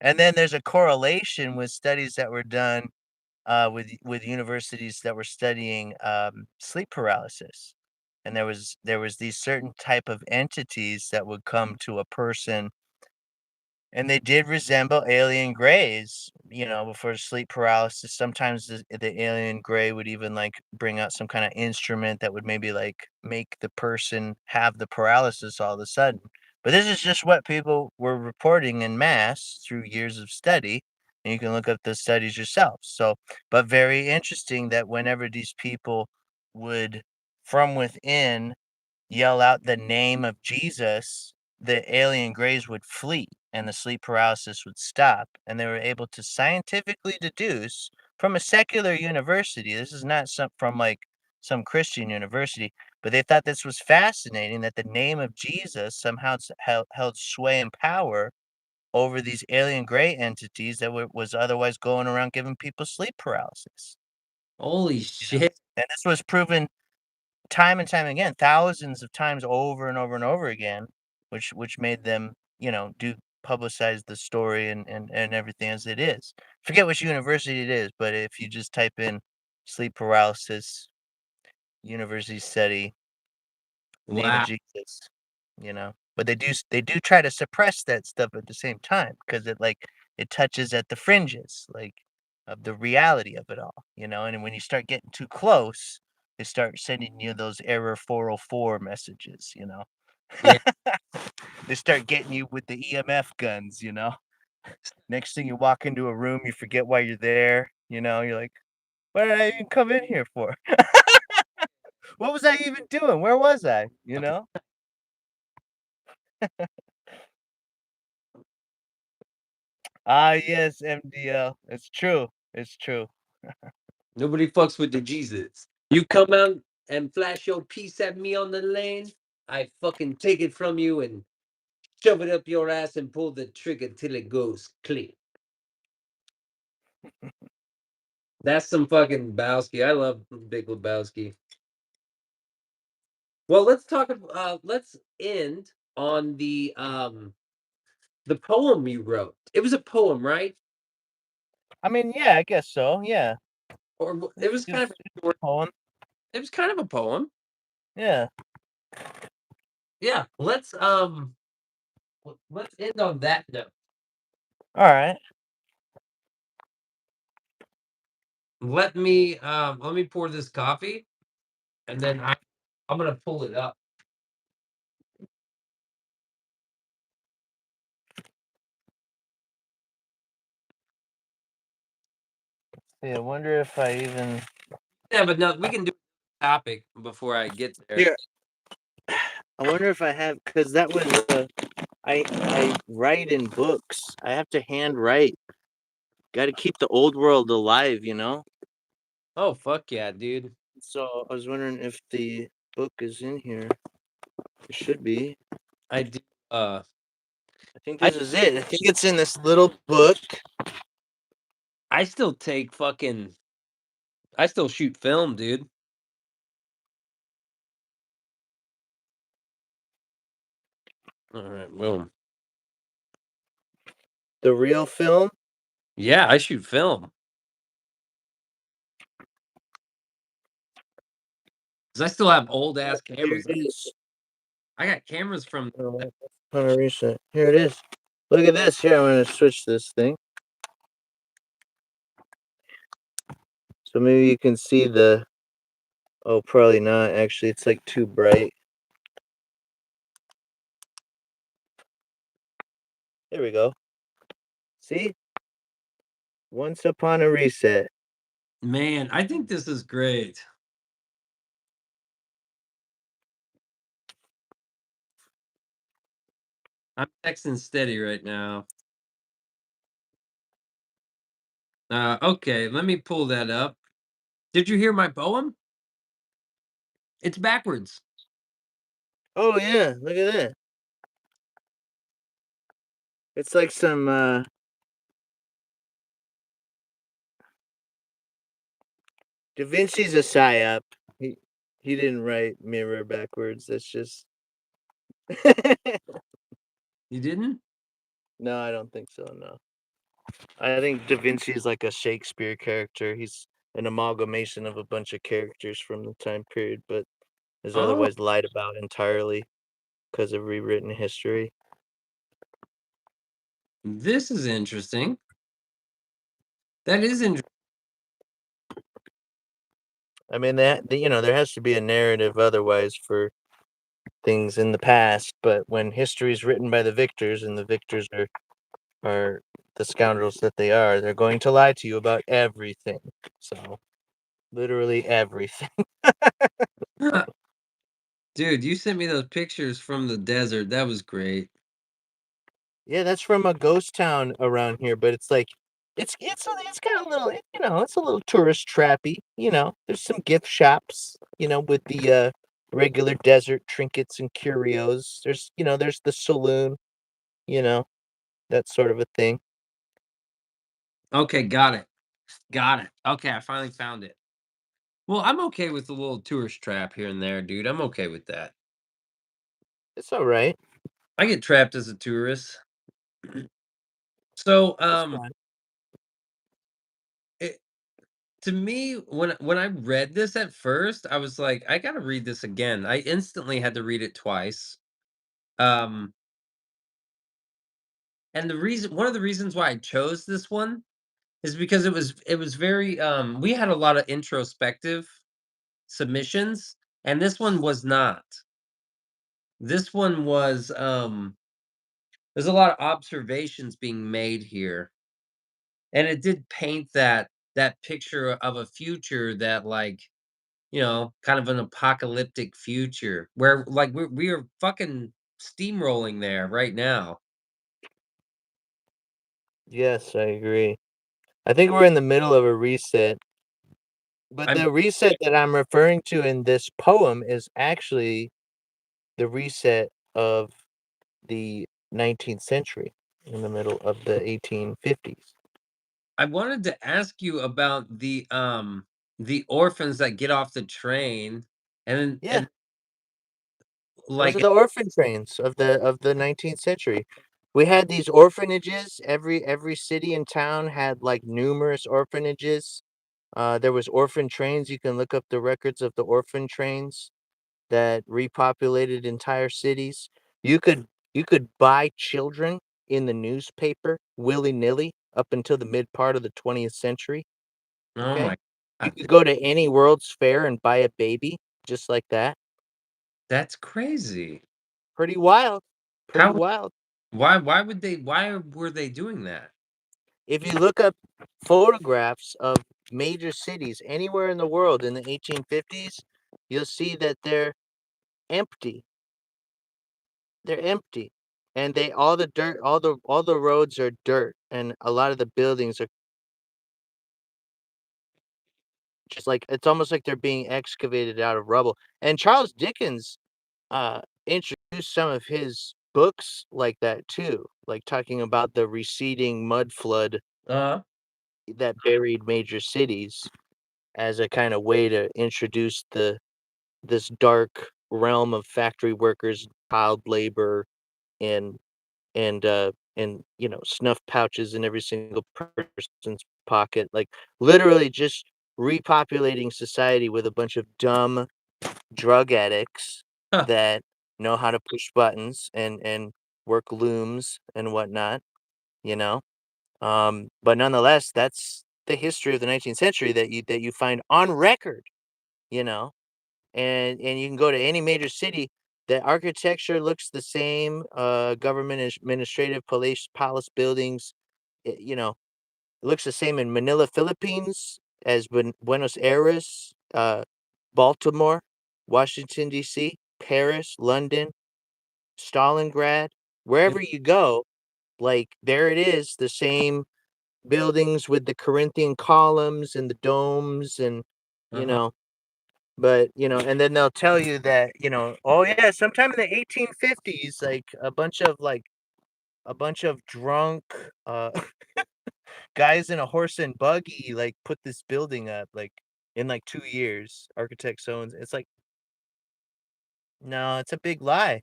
And then there's a correlation with studies that were done with universities that were studying sleep paralysis, and there was these certain type of entities that would come to a person and they did resemble alien grays, you know, before sleep paralysis. Sometimes the alien gray would even like bring out some kind of instrument that would maybe like make the person have the paralysis all of a sudden. But this is just what people were reporting in mass through years of study. And you can look up the studies yourself. So, but very interesting that whenever these people would from within yell out the name of Jesus, the alien grays would flee and the sleep paralysis would stop. And they were able to scientifically deduce from a secular university. This is not some from like some Christian university, but they thought this was fascinating that the name of Jesus somehow held sway and power over these alien gray entities that was otherwise going around giving people sleep paralysis. holy You know, shit, and this was proven time and time again, thousands of times over and over and over again, which made them, you know, do publicize the story and everything as it is. Forget which university it is, but if you just type in sleep paralysis, university study, name of wow, Jesus, you know. But they do try to suppress that stuff at the same time because it like it touches at the fringes, like of the reality of it all, you know. And when you start getting too close, they start sending you those error 404 messages, you know. yeah, They start getting you with the EMF guns, you know. Next thing you walk into a room, you forget why you're there, you know. You're like, what did I even come in here for? What was I even doing? Where was I? You know? Ah, yes, MDL. It's true. It's true. nobody fucks with the Jesus. You come out and flash your piece at me on the lane. I fucking take it from you and shove it up your ass and pull the trigger till it goes click. That's some fucking Lebowski. I love Big Lebowski. Well, let's talk. Let's end on the poem you wrote. It was a poem, right? I mean, yeah, I guess so. Yeah, Or it was kind of a short. poem. It was kind of a poem. Yeah. Yeah. Let's end on that note. All right. Let me pour this coffee, and then I'm gonna pull it up. Yeah, I wonder if I even Yeah, but no, we can do a topic before I get there. here. I wonder if I have because that was I write in books. I have to hand write. Got to keep the old world alive, you know. Oh fuck yeah, dude! So I was wondering if the book is in here. It should be. I do. I think I this is it. I think it's in this little book. I still take fucking. I still shoot film, dude. All right, boom. The real film. Yeah, I shoot film. 'Cause I still have old ass Here cameras. it is. I got cameras from. Oh, that's kind of recent. Here it is. Look at this. Here, I'm going to switch this thing. So maybe you can see the. Oh, probably not. Actually, it's like too bright. There we go. See? Once upon a reset. Man, I think this is great. I'm texting steady right now. Okay, let me pull that up. Did you hear my poem? It's backwards. Oh yeah, look at that. It's like some Da Vinci's a psyop. He didn't write mirror backwards. That's just You didn't? No, I don't think so, no. I think Da Vinci is like a Shakespeare character. He's an amalgamation of a bunch of characters from the time period, but is Oh, otherwise lied about entirely because of rewritten history. this is interesting. That is interesting. I mean, there has to be a narrative otherwise for things in the past, but when history is written by the victors and the victors are the scoundrels that they are, they're going to lie to you about everything. So, literally everything. Dude, you sent me those pictures from the desert. That was great. Yeah, that's from a ghost town around here, but it's like it's got a little, it's a little tourist trappy, There's some gift shops, with the regular desert trinkets and curios. There's the saloon, you know, that sort of a thing. Okay, got it. Got it. Okay, I finally found it. Well, I'm okay with a little tourist trap here and there, dude. I'm okay with that. It's all right. I get trapped as a tourist. So, It's fine. it, to me, when I read this at first, I was like, I gotta read this again. I instantly had to read it twice. Um, and one of the reasons why I chose this one is because it was very we had a lot of introspective submissions, and this one was not. This one was there's a lot of observations being made here, and it did paint that picture of a future that, like, kind of an apocalyptic future where, like, we are fucking steamrolling there right now. Yes, I agree. I think we're in the middle of a reset, but I'm the reset that I'm referring to in this poem is actually the reset of the 19th century in the middle of the 1850s. I wanted to ask you about the orphans that get off the train Yeah, and those are like the orphan trains of the 19th century. We had these orphanages. Every city and town had like numerous orphanages. There was orphan trains. You can look up the records of the orphan trains that repopulated entire cities. You could you could buy children in the newspaper willy-nilly up until the mid part of the 20th century, oh okay? my You god, could go to any World's Fair and buy a baby just like that. that's crazy. Pretty wild. Pretty How wild. why were they doing that? If you look up photographs of major cities anywhere in the world in the 1850s, you'll see that empty. They're empty. And they all the dirt, all the roads are dirt, and a lot of the buildings are just like it's almost like they're being excavated out of rubble. And Charles Dickens introduced some of his books like that too, like talking about the receding mud flood Uh-huh. that buried major cities as a kind of way to introduce this dark realm of factory workers, child labor, and and snuff pouches in every single person's pocket, like literally just repopulating society with a bunch of dumb drug addicts Huh. that know how to push buttons and work looms and whatnot, you know. But nonetheless, that's the history of the 19th century that you find on record, you know. And you can go to any major city. The architecture looks the same. Government administrative police palace buildings, it looks the same in Manila, Philippines, as Buenos Aires, Baltimore, Washington D.C., Paris, London, Stalingrad. Wherever you go, like there it is, the same buildings with the Corinthian columns and the domes and you Uh-huh. know but and then they'll tell you that oh yeah, sometime in the 1850s, like a bunch of drunk uh guys in a horse and buggy like put this building up like in like 2 years, architect owns. It's like, no, it's a big lie.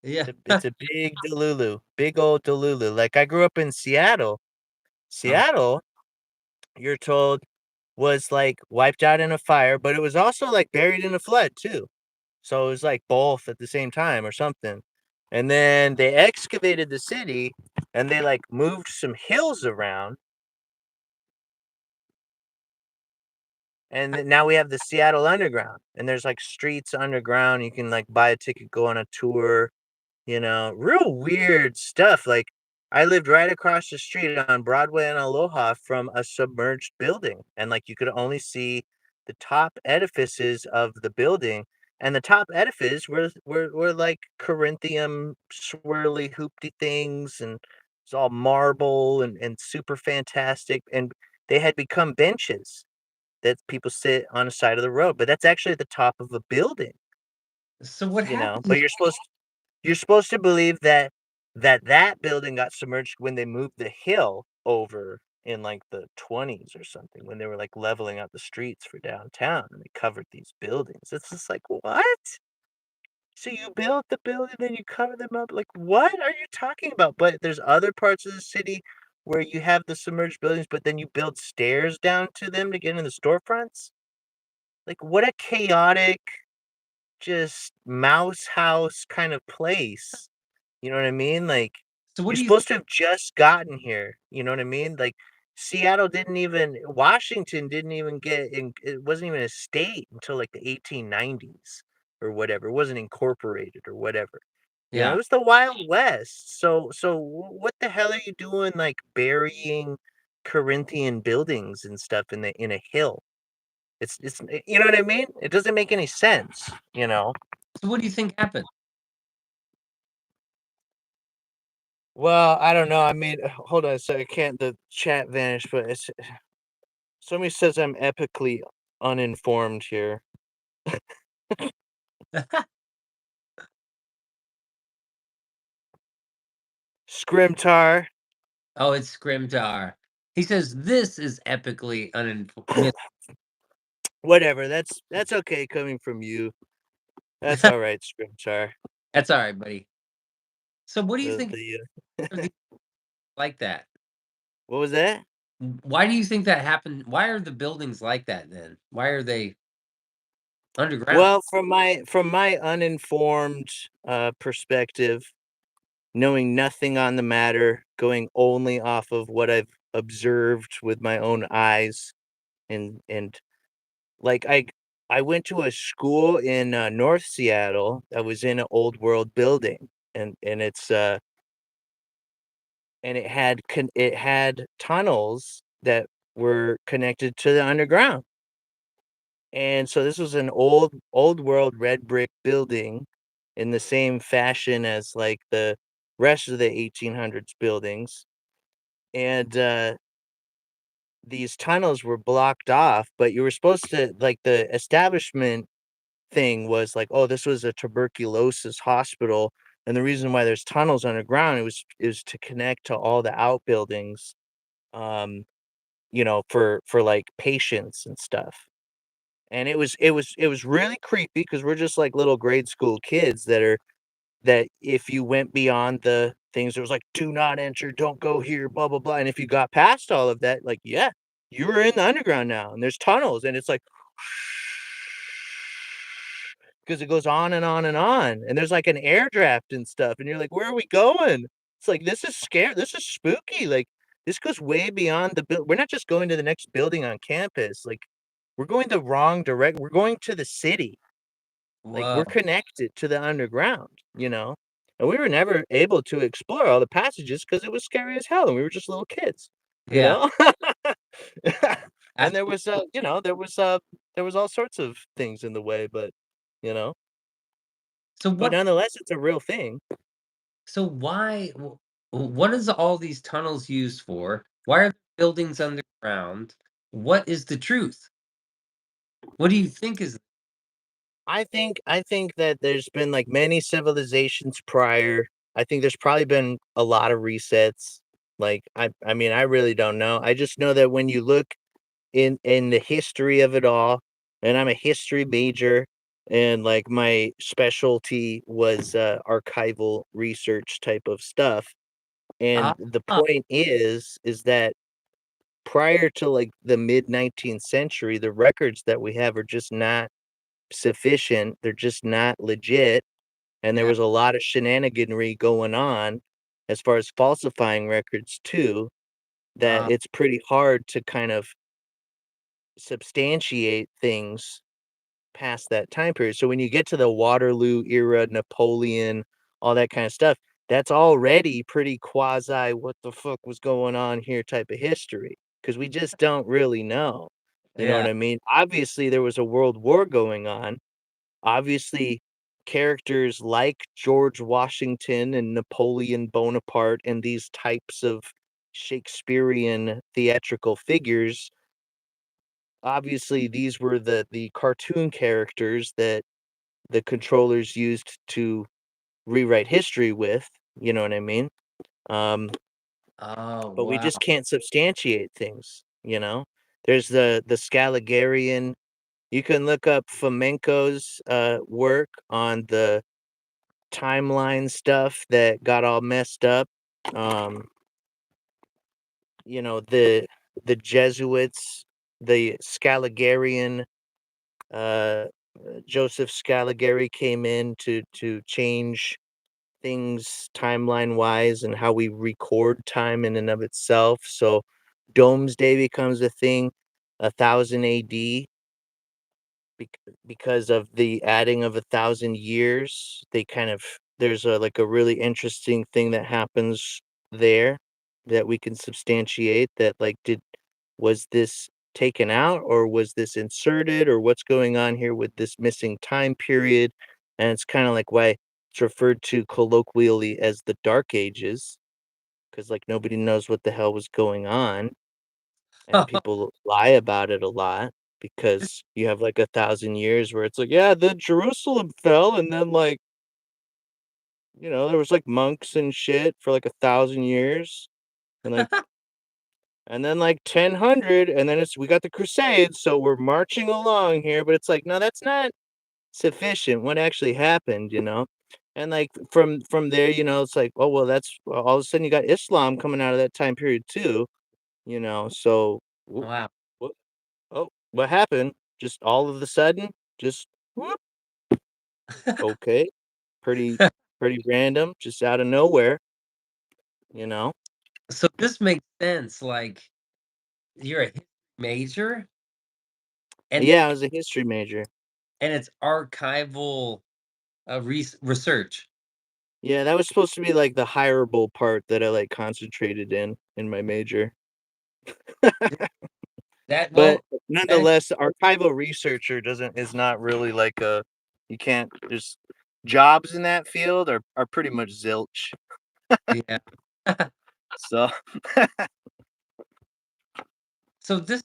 Yeah. It's a big delulu, big old delulu. Like I grew up in Seattle. Uh, Seattle, you're told, was like wiped out in a fire, but it was also like buried in a flood too. So it was like both at the same time or something. And then they excavated the city and they like moved some hills around. And now we have the Seattle Underground. And there's like streets underground. You can like buy a ticket, go on a tour. Real weird stuff. Like I lived right across the street on Broadway and Aloha from a submerged building, and like you could only see the top edifices of the building, and the top edifice were like Corinthian swirly hoopty things, and it's all marble and super fantastic, and they had become benches that people sit on the side of the road, but that's actually at the top of a building, so what happened? but you're supposed to believe that building got submerged when they moved the hill over in, like, the '20s or something, when they were, like, leveling out the streets for downtown, and they covered these buildings. It's just like, "What? So you built the building, then you cover them up? Like, what are you talking about?" But there's other parts of the city where you have the submerged buildings, but then you build stairs down to them to get in the storefronts? Like, what a chaotic, just mouse house kind of place. You know what I mean? Like, So what you're do you think? supposed to have just gotten here, you know what I mean? Like, Washington didn't even get in, it wasn't even a state until like the 1890s or whatever. It wasn't incorporated or whatever. It Yeah. was the Wild West. So what the hell are you doing like burying Corinthian buildings and stuff in a hill? It's you know what I mean? It doesn't make any sense. So what do you think happened? Well, I don't know. I mean, hold on a second. Can't the chat vanished, but somebody says I'm epically uninformed here. Scrimtar. Oh, it's Scrimtar. He says this is epically uninformed. Whatever. That's okay coming from you. That's all right, Scrimtar. That's all right, buddy. So, what do you The think the are these like that? what was that? Why do you think that happened? Why are the buildings like that then? Why are they underground? Well, from my uninformed perspective, knowing nothing on the matter, going only off of what I've observed with my own eyes, and like I went to a school in North Seattle that was in an old world building, and it had tunnels that were connected to the underground. And so this was an old world red brick building in the same fashion as like the rest of the 1800s buildings. And these tunnels were blocked off, but you were supposed to like the establishment thing was like, oh, this was a tuberculosis hospital. And the reason why there's tunnels underground is to connect to all the outbuildings, um, for like patients and stuff. And it was really creepy because we're just like little grade school kids that if you went beyond the things, there was like, "Do not enter, don't go here, blah, blah, blah," and if you got past all of that, like, yeah, you were in the underground now, and there's tunnels, and it's like because it goes on and on and on, and there's like an air draft and stuff, and you're like, "Where are we going?" It's like, this is spooky, like, this goes way beyond the we're not just going to the next building on campus, like, we're going the wrong we're going to the city. Like, Whoa. we're connected to the underground, you know? And we were never able to explore all the passages because it was scary as hell, and we were just little kids, you Yeah. know? And That's there was all sorts of things in the way, you know? so But what nonetheless, it's a real thing. so why what is all these tunnels used for? Why are the buildings underground? What is the truth? What do you think is I think that there's been, like, many civilizations prior. I think there's probably been a lot of resets. Like, I mean, I really don't know. I just know that when you look in the history of it all, and I'm a history major, and like my specialty was archival research type of stuff. And ah, the ah, point is that prior to like the mid 19th century, the records that we have are just not sufficient. They're just not legit. And there yeah. was a lot of shenaniganry going on as far as falsifying records too, that Uh, it's pretty hard to kind of substantiate things past that time period. So when you get to the Waterloo era, Napoleon, all that kind of stuff, that's already pretty quasi what the fuck was going on here type of history because we just don't really know. You know what yeah. I mean? Obviously, there was a world war going on. Obviously, characters like George Washington and Napoleon Bonaparte and these types of Shakespearean theatrical figures, obviously these were the cartoon characters that the controllers used to rewrite history with, you know what I mean? Um, Oh, but we wow. just can't substantiate things, you know? There's the Scaligerian. You can look up Flamenco's work on the timeline stuff that got all messed up. Um, the Jesuits, the Scaligerian uh Joseph Scaligeri came in to change things timeline wise and how we record time in and of itself. So Domesday becomes a thing, 1000 AD, because of the adding of 1,000 years. They kind of there's a like a really interesting thing that happens there that we can substantiate that like did was this taken out or was this inserted or what's going on here with this missing time period? And it's kind of like why it's referred to colloquially as the Dark Ages, because like nobody knows what the hell was going on and people lie about it a lot because you have like 1,000 years where it's like, yeah, then Jerusalem fell, and then like There was like monks and shit for like 1,000 years, and like and then like 1000, and then we got the Crusades, so we're marching along here. But it's like, no, that's not sufficient. What actually happened? And like from there, it's like, oh well, that's all of a sudden you got Islam coming out of that time period too. So Wow. what? Oh, what happened? Just all of a sudden, just whoop, okay, pretty pretty random, just out of nowhere, you know. So this makes sense, like, you're a history major, and Yeah, I was a history major. it's archival, research. Yeah, that was supposed to be like the hireable part that I like concentrated in my major. That But well, that nonetheless, the archival researcher doesn't is not really like a you can't there's jobs in that field are pretty much zilch. yeah. So So this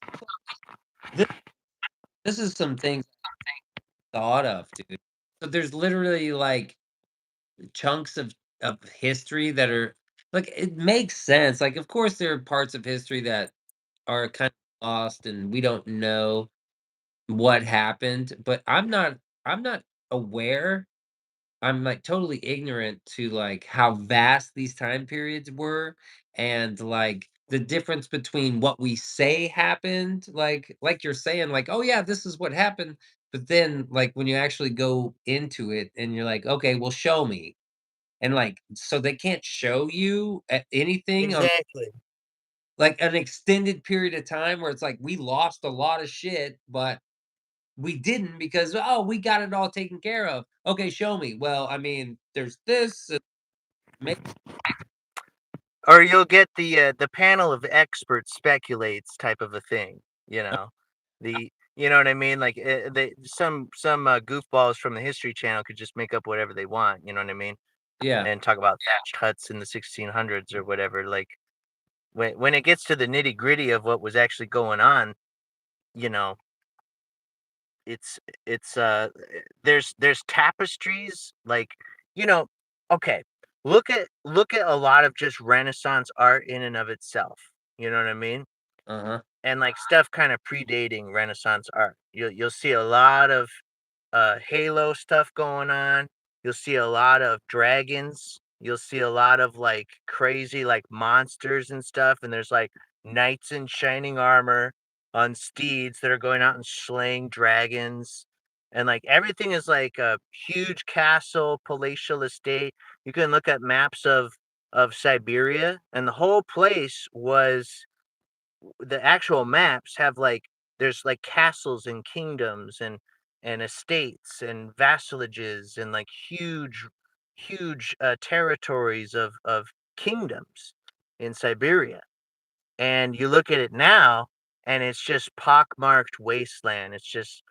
this is some things I thought of, dude. So there's literally, like, chunks of history that are like, it makes sense, like, of course, there are parts of history that are kind of lost, and we don't know what happened, but I'm not aware. I'm, like, totally ignorant to, like, how vast these time periods were, and, like, the difference between what we say happened, like you're saying, like, "Oh, yeah, this is what happened," but then, like, when you actually go into it and you're like, "Okay, well, show me," and, like, so they can't show you anything on, exactly. like, an extended period of time where it's like, "We lost a lot of shit, but we didn't because, oh, we got it all taken care of. Okay, show me." Well, I mean, there's this. May Or you'll get the panel of experts speculates type of a thing, you know. You know what I mean? Like some goofballs from the History Channel could just make up whatever they want, you know what I mean? Yeah, And talk about thatched huts in the 1600s or whatever. Like when it gets to the nitty gritty of what was actually going on, you know, it's there's tapestries like you know okay, look at a lot of just Renaissance art in and of itself, you know what I mean, uh-huh. and like stuff kind of predating Renaissance art. You'll see a lot of Halo stuff going on. You'll see a lot of dragons. You'll see a lot of like crazy like monsters and stuff. And there's like knights in shining armor on steeds that are going out and slaying dragons. And like everything is like a huge castle, palatial estate. You can look at maps of Siberia, and the whole place was the actual maps have like there's like castles and kingdoms and estates and vassalages and like huge territories of kingdoms in Siberia. And you look at it now and it's just pockmarked wasteland. It's just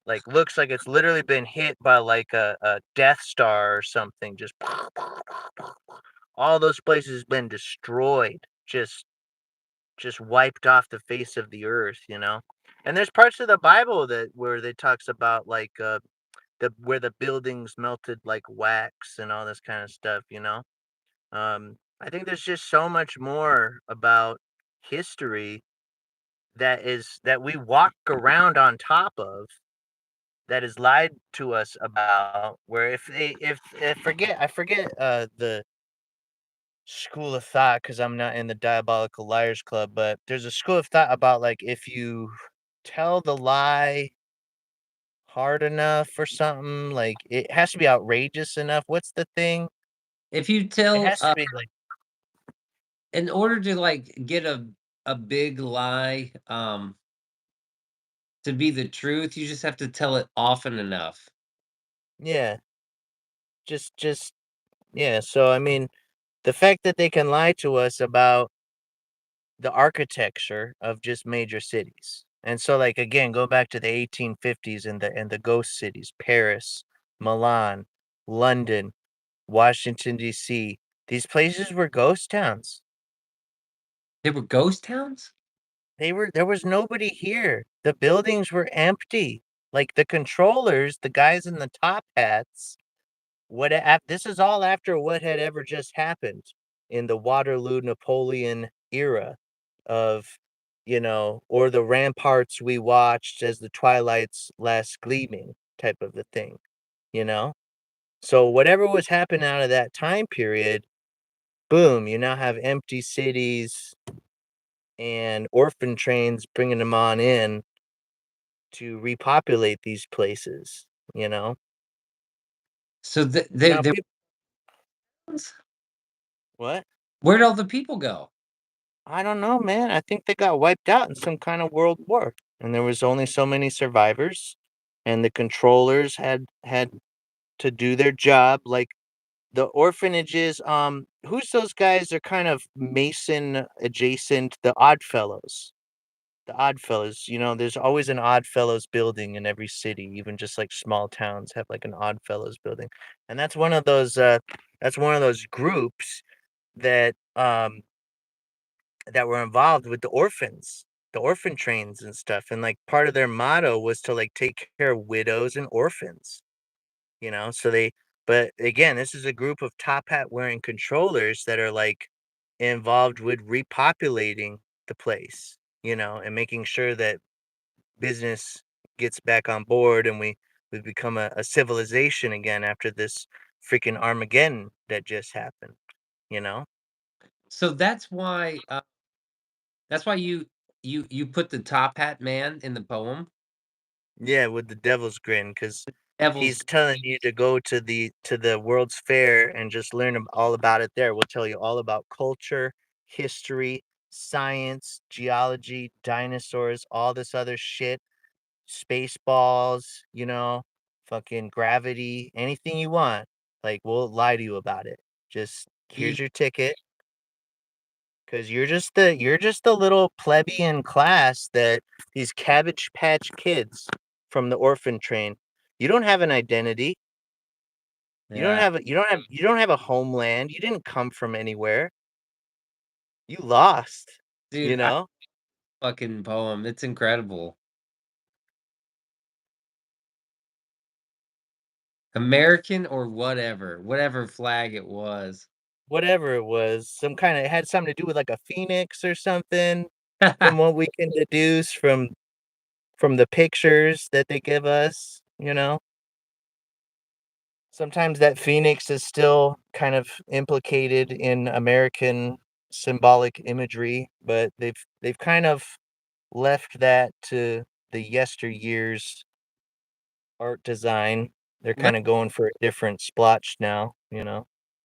like looks like it's literally been hit by like a Death Star or something. Just all those places been destroyed. Just wiped off the face of the earth. And there's parts of the Bible that where they talks about like the where the buildings melted like wax and all this kind of stuff. I think there's just so much more about history that we walk around on top of that is lied to us about where if I forget the school of thought because I'm not in the Diabolical Liars Club, but there's a school of thought about like if you tell the lie hard enough or something, like it has to be outrageous enough. What's the thing? If you It tell, has to be like in order to, like, get a big lie, to be the truth, you just have to tell it often enough. yeah, just yeah. So I mean, the fact that they can lie to us about the architecture of just major cities. And so like again, go back to the 1850s and the ghost cities, Paris, Milan, London, Washington D.C. These places were ghost towns. They were ghost towns? There was nobody here. The buildings were empty. Like the controllers, the guys in the top hats, this is all after what had ever just happened in the Waterloo Napoleon era of, or the ramparts we watched as the twilight's last gleaming type of a thing, you know? So whatever was happening out of that time period, boom, you now have empty cities and orphan trains bringing them on in to repopulate these places, you know? So Now, there. what? Where'd all the people go? I don't know, man. I think they got wiped out in some kind of world war, and there was only so many survivors, and the controllers had to do their job. Like the orphanages, who's those guys? They're kind of Mason adjacent, the Oddfellows. The Oddfellows, there's always an Oddfellows building in every city, even just like small towns have like an Oddfellows building. And that's one of those groups that that were involved with the orphan trains and stuff. And like part of their motto was to like take care of widows and orphans, So but again, this is a group of top hat wearing controllers that are like involved with repopulating the place, and making sure that business gets back on board and we become a civilization again after this freaking Armageddon that just happened, you know? So that's why you put the top hat man in the poem. Yeah, with the devil's grin, because Devil's he's telling you to go to the World's Fair and just learn all about it there. We'll tell you all about culture, history, science, geology, dinosaurs, all this other shit, space balls, fucking gravity, anything you want. Like, we'll lie to you about it. Just here's he your ticket. Because you're just the little plebeian class that these Cabbage Patch Kids from the orphan train. You don't have an identity. Yeah, You don't have a homeland. You didn't come from anywhere. You lost, you dude, I know? fucking poem. It's incredible. American or whatever flag it was. Whatever it was, it had something to do with like a phoenix or something, from what we can deduce from the pictures that they give us. Sometimes that phoenix is still kind of implicated in American symbolic imagery, but they've kind of left that to the yesteryear's art design. They're Let kind of going for a different splotch now.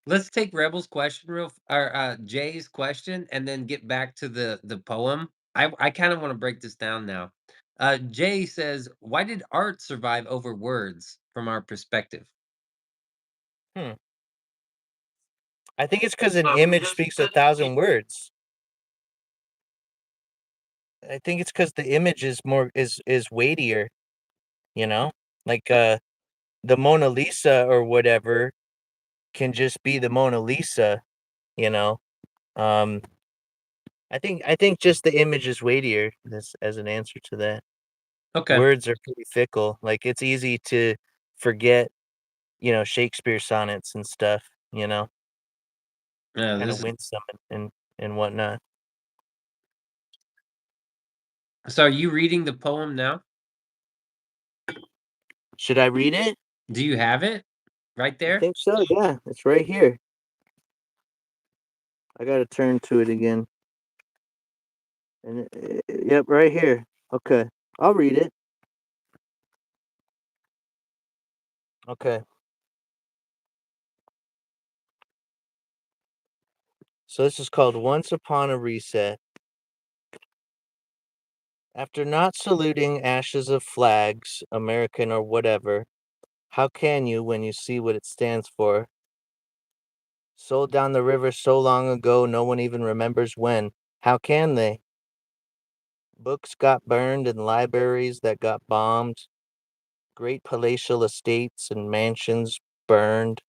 Let's take Rebel's question or Jay's question and then get back to the poem. I kind of want to break this down now. Jay says, "Why did art survive over words from our perspective?" Hmm. I think it's because an image speaks 1,000 words. I think it's because the image is more is weightier, you know? Like the Mona Lisa or whatever can just be the Mona Lisa, you know? Um I think just the image is weightier as an answer to that. Okay. Words are pretty fickle. Like it's easy to forget, Shakespeare sonnets and stuff, Yeah, kind of this is winsome and whatnot. so. Are you reading the poem now? Should I read it? Do you have it right I there? think so, yeah. It's right here. I gotta turn to it again. And yep, right here. Okay. I'll read it. Okay. So this is called Once Upon a Reset. After not saluting ashes of flags, American or whatever, how can you when you see what it stands for? Sold down the river so long ago, no one even remembers when. How can they? Books got burned and libraries that got bombed. Great palatial estates and mansions burned.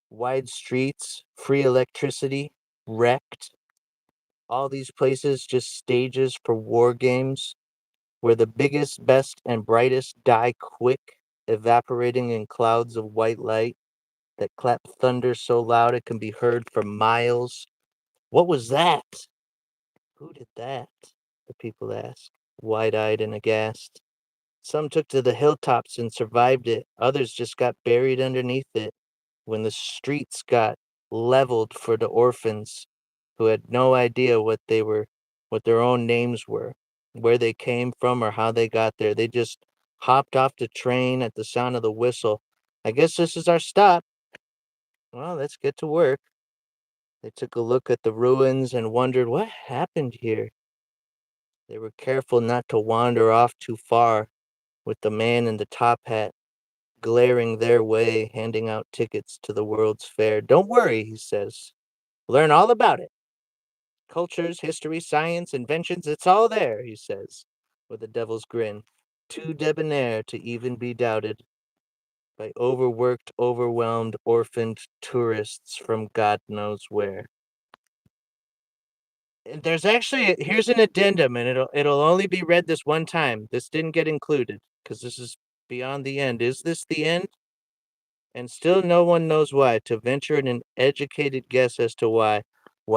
Wide streets, free electricity, wrecked. All these places just stages for war games where the biggest, best, and brightest die quick, evaporating in clouds of white light. that clap thunder so loud it can be heard for miles. What was that? Who did that? The people asked, wide-eyed and aghast. Some took to the hilltops and survived it. Others just got buried underneath it when the streets got leveled for the orphans who had no idea what their own names were, where they came from or how they got there. They just hopped off the train at the sound of the whistle. I guess this is our stop. Well, let's get to work. They took a look at the ruins and wondered what happened here. They were careful not to wander off too far, with the man in the top hat glaring their way, handing out tickets to the World's Fair. Don't worry, he says. Learn all about it. Cultures, history, science, inventions, it's all there, he says, with a devil's grin. Too debonair to even be doubted by overworked, overwhelmed, orphaned tourists from God knows where. There's actually here's an addendum, and it'll only be read this one time. This didn't get included because this is beyond the end. Is this the end? And still no one knows why. To venture an educated guess as to why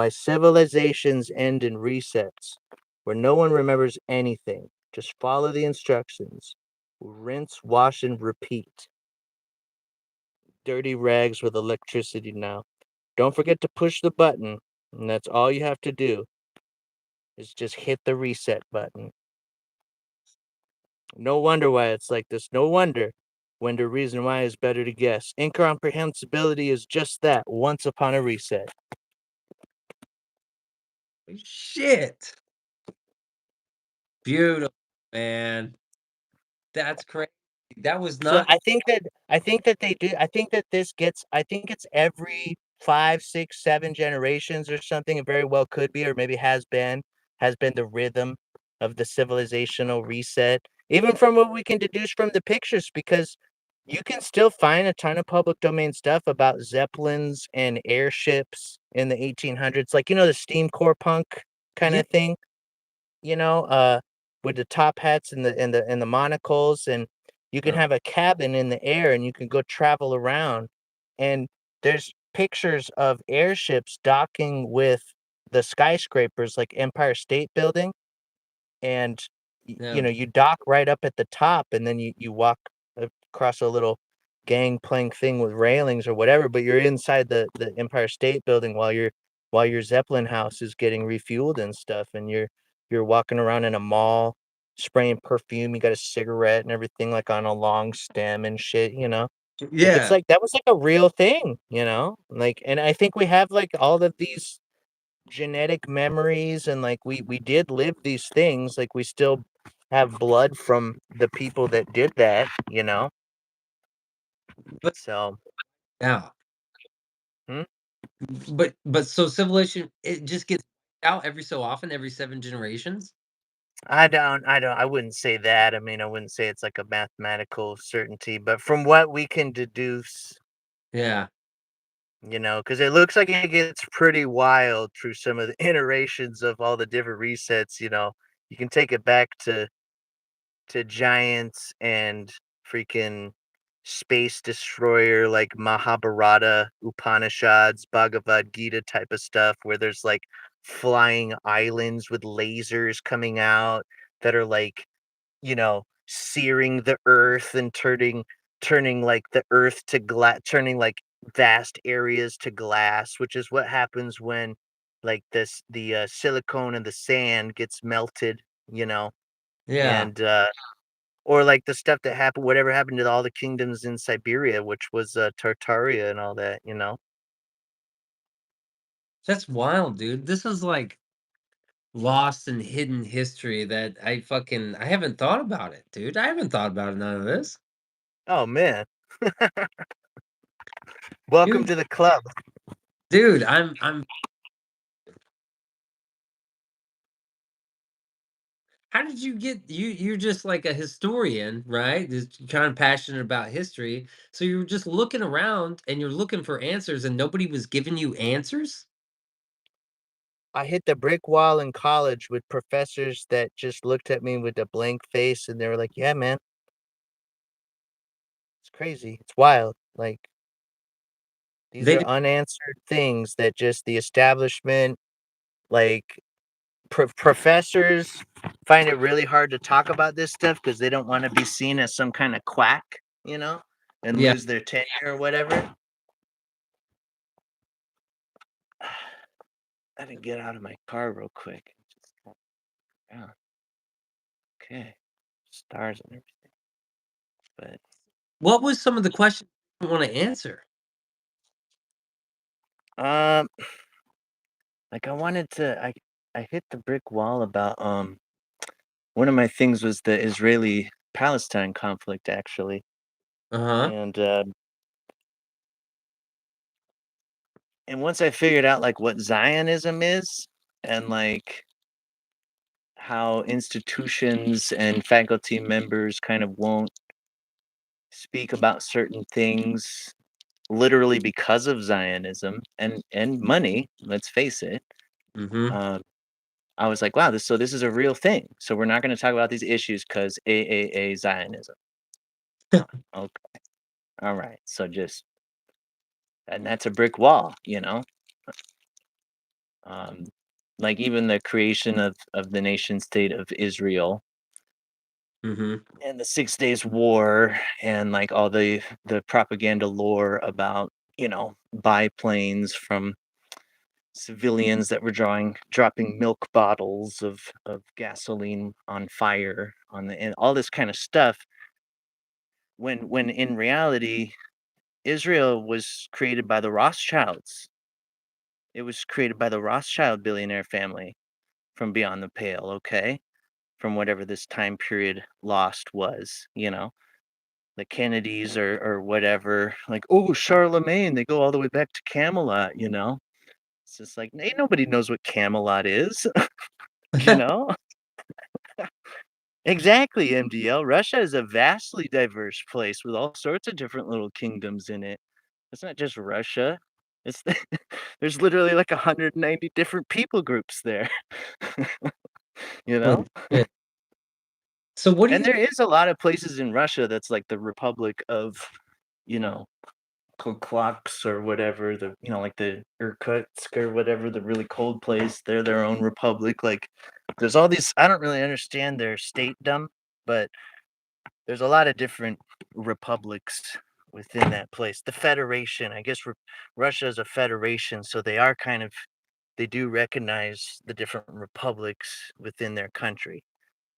civilizations end in resets, where no one remembers anything. Just follow the instructions. Rinse, wash, and repeat. Dirty rags with electricity now. Don't forget to push the button, and that's all you have to do is just hit the reset button. No wonder why it's like this. No wonder when the reason why is better to guess. Incomprehensibility is just that, once upon a reset. Shit. Beautiful, man. That's crazy. That was So not I think that they do. I think that this gets. I think it's every 5, 6, 7 generations or something. It very well could be, or maybe has been the rhythm of the civilizational reset. Even from what we can deduce from the pictures, because you can still find a ton of public domain stuff about zeppelins and airships in the 1800s, like the steam core punk kind yeah, of thing. you know, uh, with the top hats and the monocles, and you can uh, have a cabin in the air, and you can go travel around. And there's pictures of airships docking with the skyscrapers, like Empire State Building, and yeah. you dock right up at the top, and then you walk across a little gangplank thing with railings or whatever, but you're inside the Empire State Building while your Zeppelin house is getting refueled and stuff, and you're walking around in a mall spraying perfume. You got a cigarette and everything like on a long stem and shit. Like it's Yeah, like that was like a real thing. Like, and I think we have like all of these genetic memories, and like we did live these things, like we still have blood from the people that did that. but So, yeah. hmm? But so civilization, it just gets out every so often, every 7 generations? I wouldn't say that. I mean, I wouldn't say it's like a mathematical certainty, but from what we can deduce, Yeah. because it looks like it gets pretty wild through some of the iterations of all the different resets. You can take it back to giants and freaking space destroyer like Mahabharata, Upanishads, Bhagavad Gita type of stuff, where there's like flying islands with lasers coming out that are like, searing the earth and turning like the earth to glass, turning like vast areas to glass, which is what happens when like the silicone and the sand gets melted, you know, Yeah. and or like the stuff that happened, whatever happened to all the kingdoms in Siberia, which was Tartaria and all that. That's wild, dude. This is like lost and hidden history that I haven't thought about it, dude. I haven't thought about none of this. Oh man, welcome Dude, to the club. dude, I'm how did you get you're just like a historian, right? Just kind of passionate about history. So you were just looking around and you're looking for answers and nobody was giving you answers? I hit the brick wall in college with professors that just looked at me with a blank face, and they were like, "Yeah, man, it's crazy. It's wild." Like, These They are do. unanswered things that just the establishment, like, professors find it really hard to talk about this stuff because they don't wanna be seen as some kinda quack, you know, and Yeah. lose their tenure or whatever. I had to get out of my car real quick. Just yeah, okay. Stars and everything, but, What was some of the questions you wanna answer? um, like, I hit the brick wall about, one of my things was the Israeli-Palestine conflict, actually, Uh-huh. and, and once I figured out, like, what Zionism is and, like, how institutions and faculty members kind of won't speak about certain things literally because of Zionism and money, let's face it, Mhm. um, I was like, "Wow, this is a real thing. So we're not gonna talk about these issues because AAA Zionism." Okay, alright, so just and that's a brick wall, you know? Um, like, even the creation of the nation state of Israel Mhm. and the 6 Days War and, like, all the propaganda lore about, biplanes from civilians that were dropping milk bottles of gasoline on fire on the and all this kinda stuff when in reality, Israel was created by the Rothschilds. It was created by the Rothschild billionaire family from beyond the pale, okay? From whatever this time period lost was, the Kennedys or whatever, like, "Oh, Charlemagne," they go all the way back to Camelot, you know? It's just like, ain't nobody knows what Camelot is, you know? Exactly, MDL. Russia is a vastly diverse place with all sorts of different little kingdoms in it. It's not just Russia. It's there's literally like 190 different people groups there, you know? Holy shit. So what do you And think? there is a lot of places in Russia that's like the Republic of, you know, Koklaks or whatever, like the Irkutsk or whatever, the really cold place. They're their own republic. Like, there's all these. I don't really understand their statedom, but there's a lot of different republics within that place. The federation, I guess, Russia is a federation, so they do recognize the different republics within their country,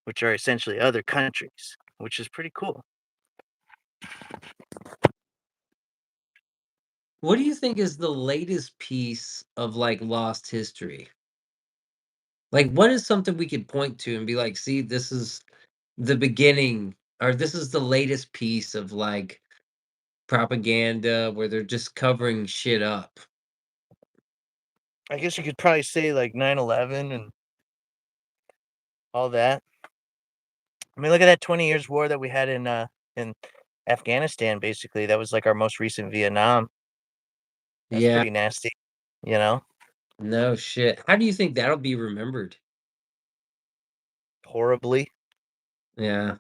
which are essentially other countries, which is pretty cool. What do you think is the latest piece of, like, lost history? Like, what is something we could point to and be like, "See, this is the beginning," or, "This is the latest piece of, like, propaganda where they're just covering shit up." I guess you could probably say like 9/11 and all that. I mean, look at that 20 years war that we had in Afghanistan, basically. That was like our most recent Vietnam. That's Yeah, pretty nasty, you know? no shit. How do you think that'll be remembered? Horribly. Yeah.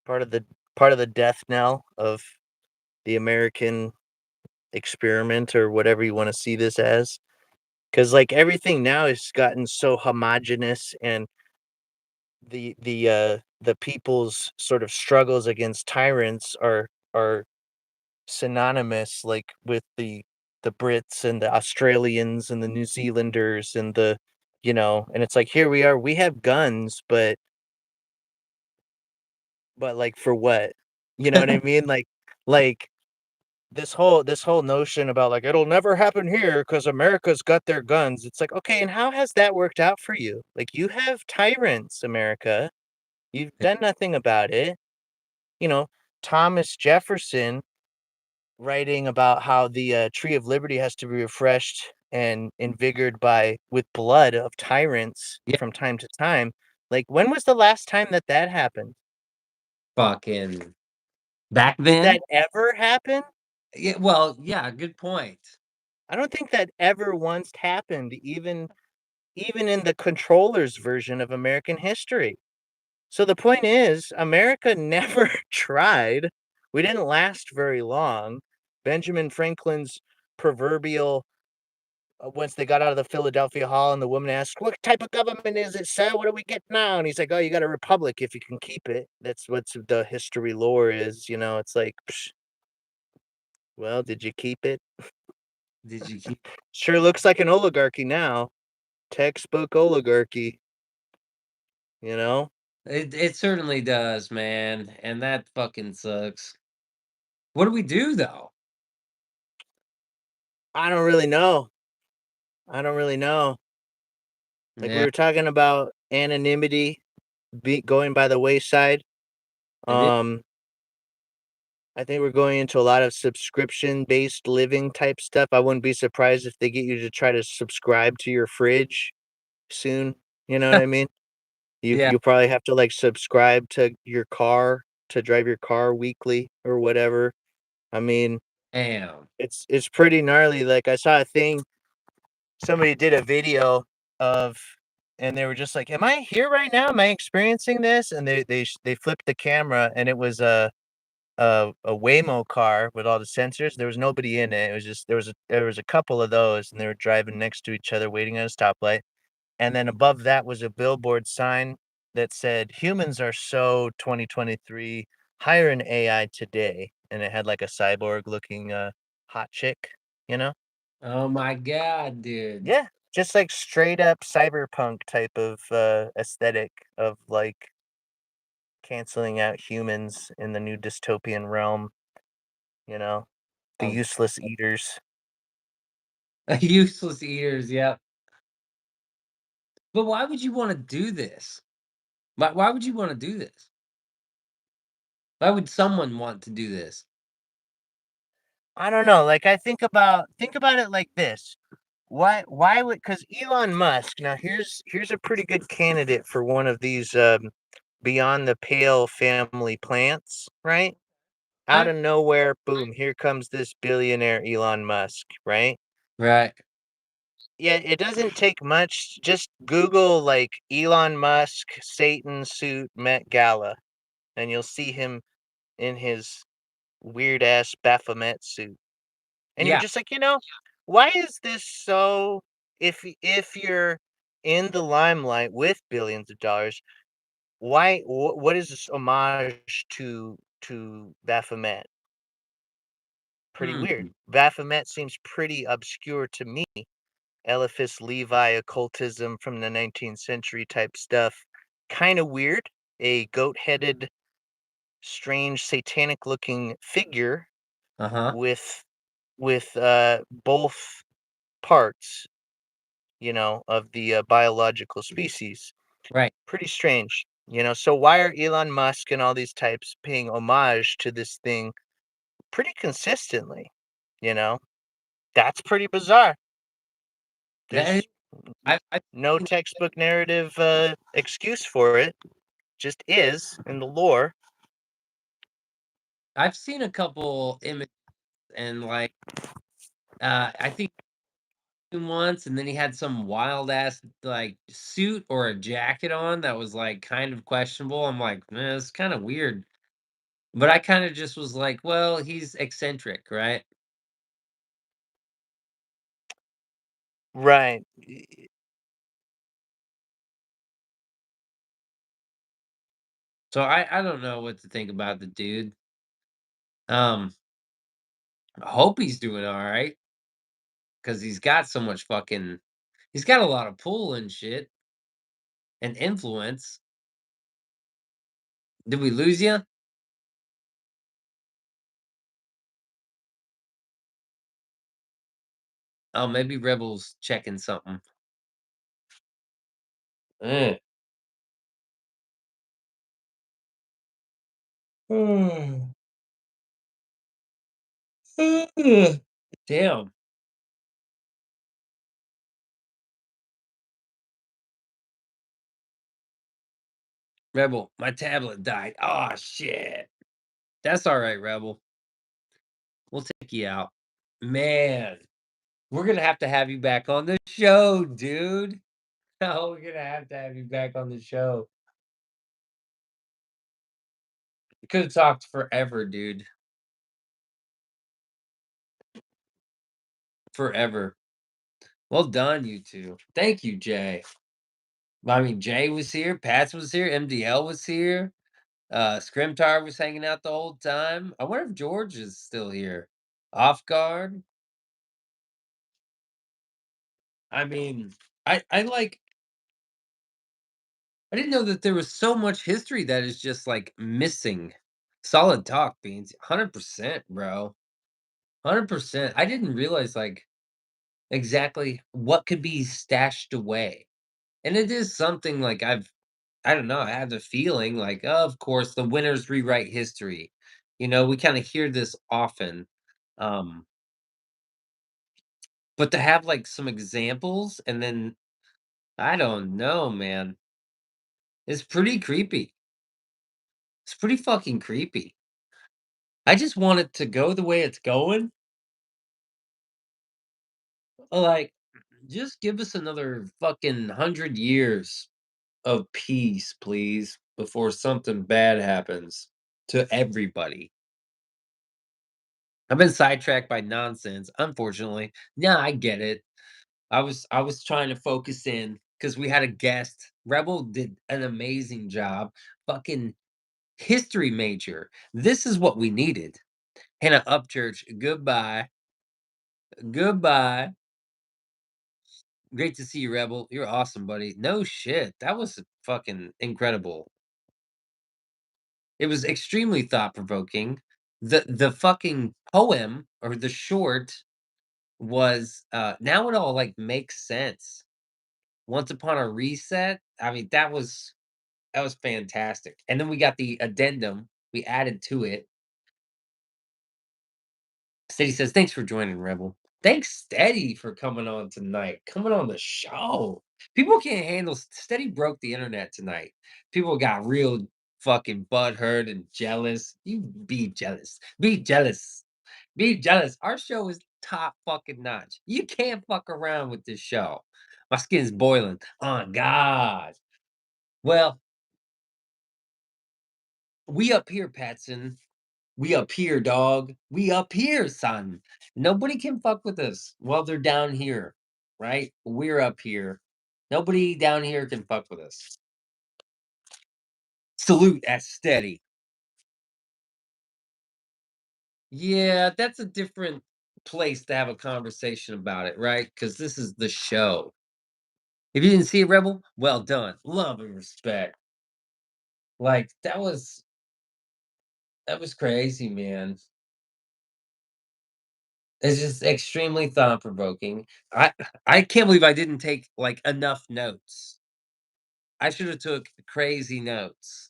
Part of the part of the death knell of the American experiment or whatever you want to see this as. Because like everything now has gotten so homogenous and the people's sort of struggles against tyrants are synonymous, like, with the Brits and the Australians and the New Zealanders and and it's like, here we are, we have guns, but, like, for what? You know what I mean? Like, this whole notion about, like, "It'll never happen here because America's got their guns." It's like, "Okay, and how has that worked out for you? Like, you have tyrants, America. You've done nothing about it." You know, Thomas Jefferson writing about how the tree of liberty has to be refreshed and invigorated by with blood of tyrants Yeah, from time to time. Like, when was the last time that that happened? fucking back Did then? that ever happen? Yeah, well, yeah, good point. I don't think that ever once happened, even in the controller's version of American history. So the point is, America never tried. We didn't last very long. Benjamin Franklin's proverbial once they got out of the Philadelphia Hall and the woman asked, "What type of government is it, sir? What do we get now?" And he's like, "Oh, you got a republic if you can keep it." That's what the history lore is, you know. It's like, psh, well, did you keep it? Did you keep Sure looks like an oligarchy now. Textbook oligarchy, you know? it certainly does, man, and that fucking sucks. What do we do, though? I don't really know. I don't really know. Like we Yeah, were talking about anonymity going by the wayside. it is. Um, I think we're going into a lot of subscription-based living type stuff. I wouldn't be surprised if they get you to try to subscribe to your fridge soon, you know what I mean? Yeah, You'll probably have to, like, subscribe to your car to drive your car weekly or whatever. I mean, damn. it's pretty gnarly. Like, I saw a thing, somebody did a video of and they were just like, "Am I here right now? Am I experiencing this?" And they flipped the camera, and it was a Waymo car with all the sensors. There was nobody in it. It was just there was a couple of those, and they were driving next to each other, waiting at a stoplight. And then above that was a billboard sign that said, "Humans are so 2023. Hire an AI today." And it had like a cyborg looking hot chick, you know? Oh my god, dude. Yeah, just like straight up cyberpunk type of aesthetic of like canceling out humans in the new dystopian realm, you know? The Oh, useless eaters. useless eaters, yep. But why would you wanna do this? Why would you wanna do this? Why would someone want to do this? I don't know, like, I think about it like this. Why would because Elon Musk now here's a pretty good candidate for one of these, beyond the pale family plants, right? Out I of nowhere, boom, here comes this billionaire Elon Musk, right? Right. Yeah, it doesn't take much. Just Google like Elon Musk, Satan suit, Met Gala, and you'll see him in his weird ass Baphomet suit. And you're Yeah, just like, why is this so if you're in the limelight with billions of dollars, what is this homage to Baphomet? Pretty weird. hmm, Baphomet seems pretty obscure to me. Eliphas Levi occultism from the 19th century type stuff. Kind of weird. A goat-headed, strange, satanic-looking figure uh-huh, with both parts, of the biological species. right. Pretty strange. So why are Elon Musk and all these types paying homage to this thing pretty consistently? You know, that's pretty bizarre. That is There's I've no seen textbook narrative excuse for it. Just is in the lore. I've seen a couple images and, like, I think once, and then he had some wild ass, like, suit or a jacket on that was, like, kind of questionable. I'm like, "Man, it's kinda weird." But I kinda just was like, "Well, he's eccentric, right?" Right. So I don't know what to think about the dude. Um, I hope he's doing alright, 'cause he's got a lot of pull and shit and influence. Did we lose you? Oh, maybe Rebel's checking something. Eh. Damn. Rebel, my tablet died. Oh shit. That's alright, Rebel. We'll take you out. Man, we're gonna have you back on the show, dude. Oh, we're gonna have you back on the show. We could have talked forever, dude. forever. Well done, you 2. Thank you, Jay. I mean, Jay was here, Pats was here, MDL was here, Scrimtar was hanging out the whole time. I wonder if George is still here. Off guard. I mean, I like I didn't know that there was so much history that is just like missing. Solid talk, Beans. 100%, bro. 100%. I didn't realize like exactly what could be stashed away. And it is something like I don't know, I have the feeling like, oh, of course, the winners rewrite history. We kind of hear this often. Um, but to have like some examples and then I don't know, man. It's pretty creepy. It's pretty fucking creepy. I just want it to go the way it's going. Like, just give us another fucking 100 years of peace, please, before something bad happens to everybody. I've been sidetracked by nonsense, unfortunately. Yeah, I get it. I was trying to focus in because we had a guest. Rebel did an amazing job. Fucking history major. This is what we needed. Hannah Upchurch, goodbye. Goodbye. Great to see you, Rebel. You're awesome, buddy. No shit. That was fucking incredible. It was extremely thought provoking. The fucking poem or the short was now it all like makes sense. Once Upon a Reset. I mean, that was fantastic. And then we got the addendum we added to it. Steady says, "Thanks for joining, Rebel." Thanks, Steady, for coming on tonight, coming on the show. People can't handle Steady broke the internet tonight. People got real fucking butthurt and jealous. You be jealous. Be jealous. Be jealous. Our show is top fucking notch. You can't fuck around with this show. My skin's boiling. Oh God. Well, we up here, Patson. We up here, dog. We up here, son. Nobody can fuck with us while they're down here, right? We're up here. Nobody down here can fuck with us. Salute at steady. Yeah, that's a different place to have a conversation about it, right? Because this is the show. If you didn't see it, Rebel, well done. Love and respect. Like that was crazy, man. It's just extremely thought provoking. I can't believe I didn't take like enough notes. I should have took crazy notes.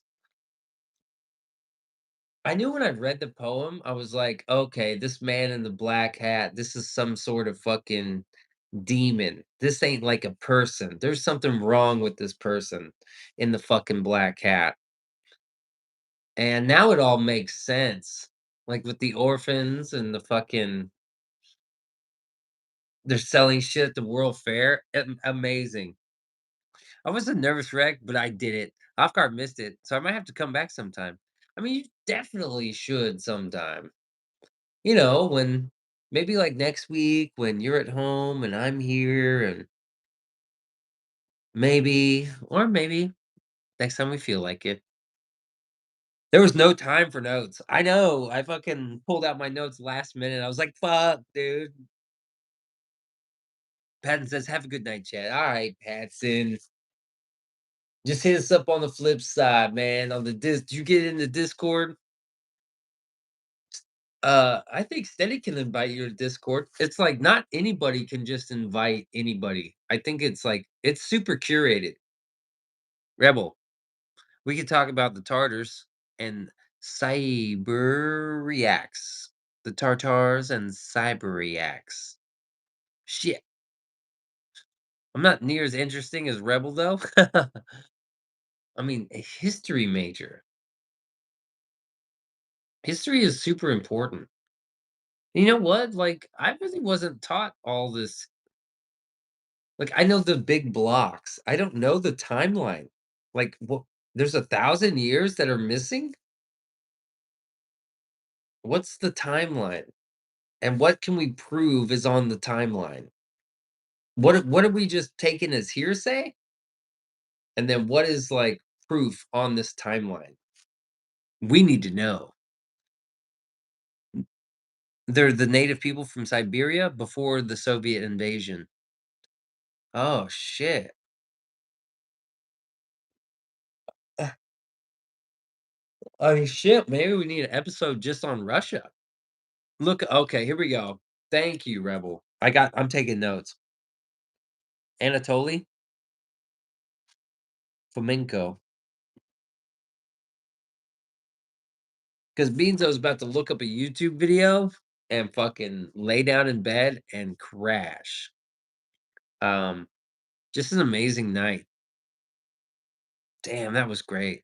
I knew when I read the poem, I was like, okay, this man in the black hat, this is some sort of fucking demon. This ain't like a person. There's something wrong with this person in the fucking black hat. And now it all makes sense. Like with the orphans and the fucking they're selling shit at the World Fair. Amazing. I was a nervous wreck, but I did it. Off guard missed it, so I might have to come back sometime. I mean, you definitely should sometime. When maybe like next week when you're at home and I'm here, and maybe next time we feel like it. There was no time for notes. I know. I fucking pulled out my notes last minute. I was like, fuck, dude. Patton says, have a good night, Chad. All right, Patson. Just hit us up on the flip side, man. On the Did you get in the Discord? I think Steady can invite you to Discord. It's like not anybody can just invite anybody. I think it's like it's super curated. Rebel, we could talk about the Tartars and cyber reacts. The Tartars and cyber reacts. Shit. I'm not near as interesting as Rebel though. I mean, a history major. History is super important. You know what? Like, I really wasn't taught all this. Like, I know the big blocks. I don't know the timeline. Like, what? There's 1,000 years that are missing. What's the timeline? and what can we prove is on the timeline? What are we just taking as hearsay? And then what is, like, proof on this timeline? We need to know. They're the native people from Siberia before the Soviet invasion. Oh, shit. Uh, oh, shit, maybe we need an episode just on Russia. Look, okay, here we go. Thank you, Rebel. I'm taking notes. Anatoly Fomenko. Because Beanzo's about to look up a YouTube video and fucking lay down in bed and crash. Um, just an amazing night. Damn, that was great.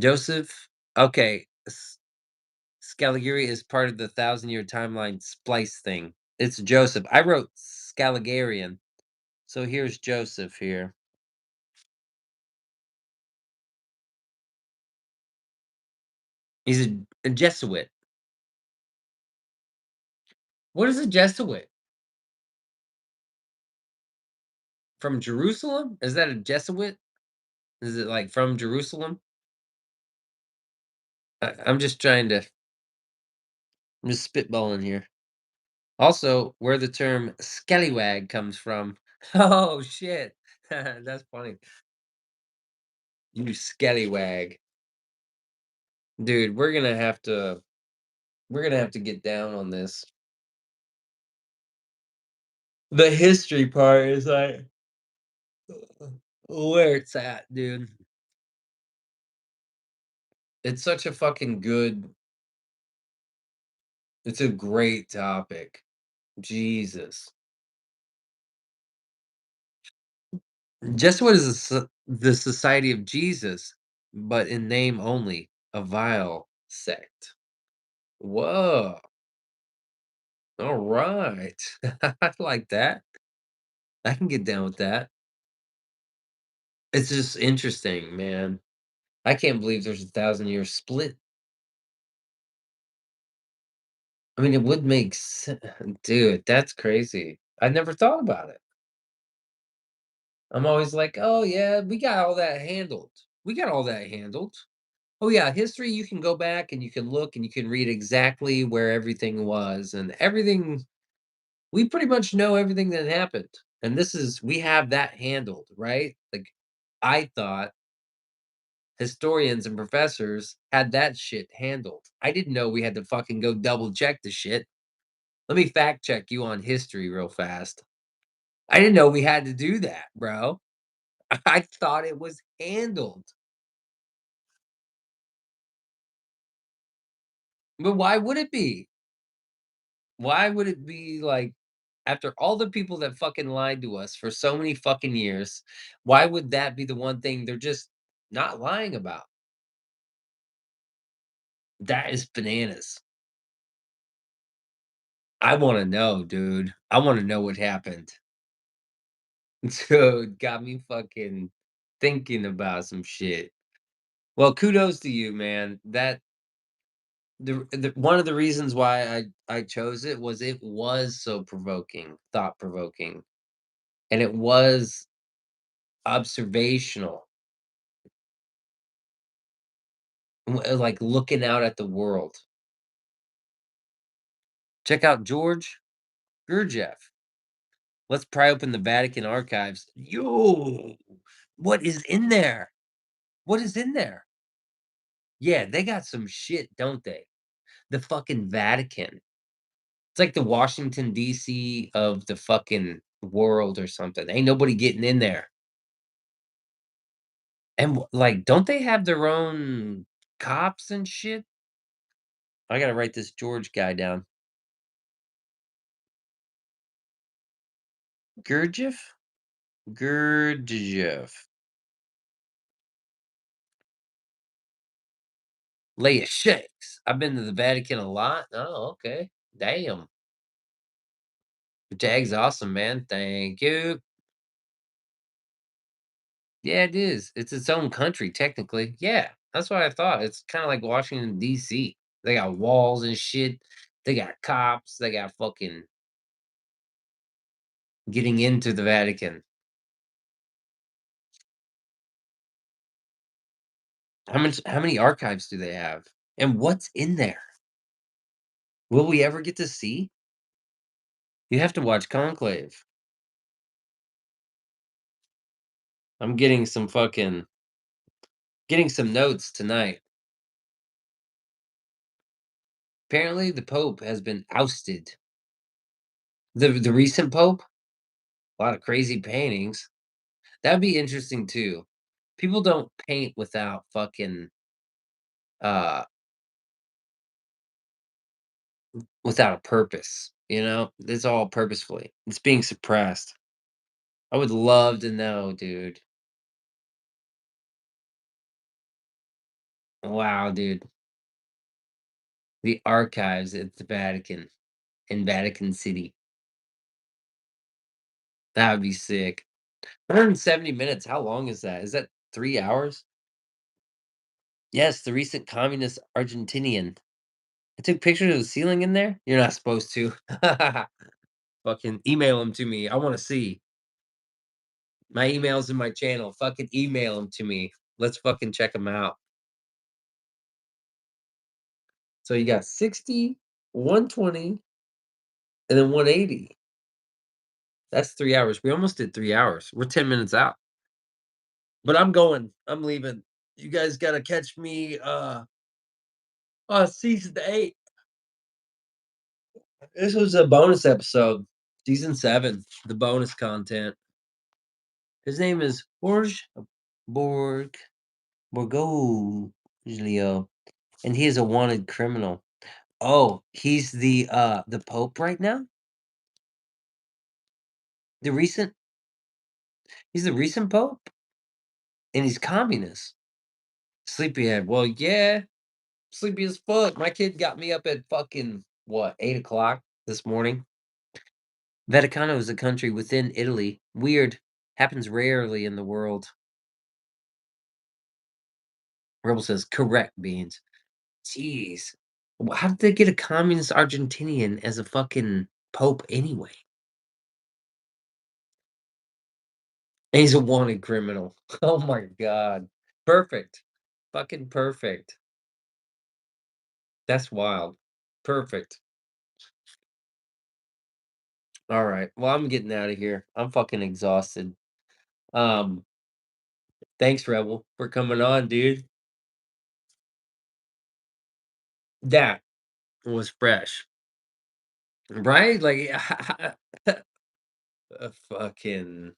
Joseph, okay, Scaligeri is part of the thousand-year timeline splice thing. It's Joseph. I wrote Scaligerian. So here's Joseph here. He's a Jesuit. What is a Jesuit? From Jerusalem? Is that a Jesuit? Is it like from Jerusalem? I'm just trying to I'm just spitballing here. Also, where the term scallywag comes from. Oh shit. That's funny. You scallywag. Dude, we're gonna have to get down on this. The history part is like where it's at, dude. It's such a fucking good it's a great topic. Jesus. Jesuit is the Society of Jesus, but in name only, a vile sect. Whoa. All right. I like that. I can get down with that. It's just interesting, man. I can't believe there's a 1,000-year split. I mean, it would make sense. Dude, that's crazy. I never thought about it. I'm always like, "Oh, yeah, we got all that handled. We got all that handled." Oh, yeah, history, you can go back and you can look and you can read exactly where everything was and everything we pretty much know everything that happened. And we have that handled, right? Like, I thought historians and professors had that shit handled. I didn't know we had to fucking go double check the shit. Let me fact check you on history real fast. I didn't know we had to do that, bro. I thought it was handled. But why would it be? Why would it be like after all the people that fucking lied to us for so many fucking years, why would that be the one thing they're just not lying about? That is bananas. I wanna know, dude. I wanna know what happened. Dude, got me fucking thinking about some shit. Well, kudos to you, man. The one of the reasons why I chose it was so provoking, thought provoking, and it was observational, like looking out at the world. Check out George Gurdjieff. Let's pry open the Vatican archives. Yo, what is in there? What is in there? Yeah, they got some shit, don't they? The fucking Vatican. It's like the Washington, DC of the fucking world or something. Ain't nobody getting in there. And like, don't they have their own cops and shit? I gotta write this George guy down. Gurdjieff? Gurdjieff. Leia shakes. I've been to the Vatican a lot. Oh, okay. Damn. Jag's awesome, man. Thank you. Yeah, it is. It's its own country, technically. Yeah, that's what I thought. It's kind of like Washington, D.C. They got walls and shit. They got cops, they got fucking getting into the Vatican. How many archives do they have? And what's in there? Will we ever get to see? You have to watch Conclave. I'm getting some notes tonight. Apparently, the Pope has been ousted. The recent Pope, a lot of crazy paintings. That'd be interesting too. People don't paint without fucking uh without a purpose, you know? It's all purposefully. It's being suppressed. I would love to know, dude. Wow, dude. The archives at the Vatican in Vatican City. That would be sick. 170 minutes. How long is that? Is that 3 hours? Yes, the recent communist Argentinian. I took pictures of the ceiling in there. You're not supposed to. Fucking email them to me. I want to see. My email's in my channel. Fucking email them to me. Let's fucking check them out. So you got 60, 120, and then 180. That's 3 hours. We almost did 3 hours. We're 10 minutes out. But I'm going. I'm leaving. You guys gotta catch me season 8. This was a bonus episode. Season 7, the bonus content. His name is Borg Borgoglio, and he is a wanted criminal. Oh, he's the Pope right now? The recent he's the recent Pope? And he's communist. Sleepyhead. Well, yeah, sleepy as fuck. My kid got me up at fucking what, 8 o'clock this morning. Vaticano is a country within Italy. Weird. Happens rarely in the world. Rebel says, correct, Beans. Jeez. How did they get a communist Argentinian as a fucking pope anyway? And he's a wanted criminal. Oh my god. Perfect. Fucking perfect. That's wild. Perfect. All right. Well, I'm getting out of here. I'm fucking exhausted. Um, thanks, Rebel, for coming on, dude. That was fresh. Right? Like a fucking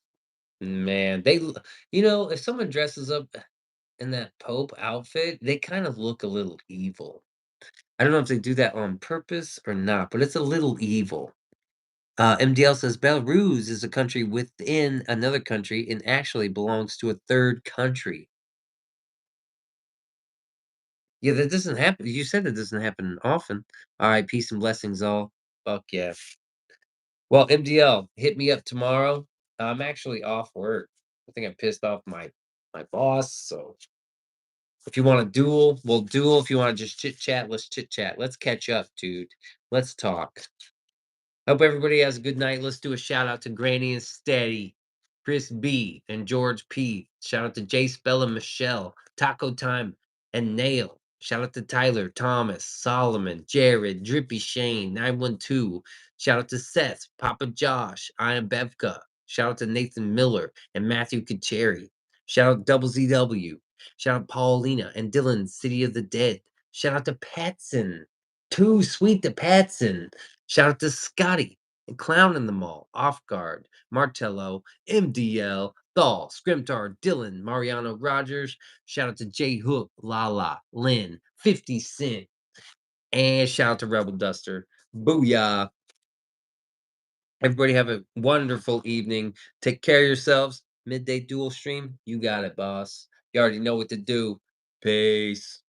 man. If someone dresses up in that Pope outfit, they kind of look a little evil. I don't know if they do that on purpose or not, but it's a little evil. MDL says Belarus is a country within another country and actually belongs to a third country. Yeah, that doesn't happen. You said that doesn't happen often. All right, peace and blessings, all. Fuck yeah. Well, MDL, hit me up tomorrow. I'm actually off work. I think I pissed off my boss. So if you want to duel, we'll duel. If you want to just chit chat, let's chit chat. Let's catch up, dude. Let's talk. Hope everybody has a good night. Let's do a shout out to Granny and Steady, Chris B, and George P. Shout out to Jay Spell and Michelle, Taco Time, and Nail. Shout out to Tyler, Thomas, Solomon, Jared, Drippy Shane, 912. Shout out to Seth, Papa Josh, I am Bevka. Shout out to Nathan Miller and Matthew Kacheri. Shout out Double ZW. Shout out Paulina and Dylan, City of the Dead. Shout out to Patson. Too sweet to Patson. Shout out to Scotty and Clown in the Mall, Off Guard, Martello, MDL, Thal, Scrimtar, Dylan, Mariano Rogers. Shout out to J Hook, Lala, Lynn, 50 Cent, and shout out to RebelDuster. Booyah. Everybody have a wonderful evening. Take care of yourselves. Midday dual stream. You got it, boss. You already know what to do. Peace.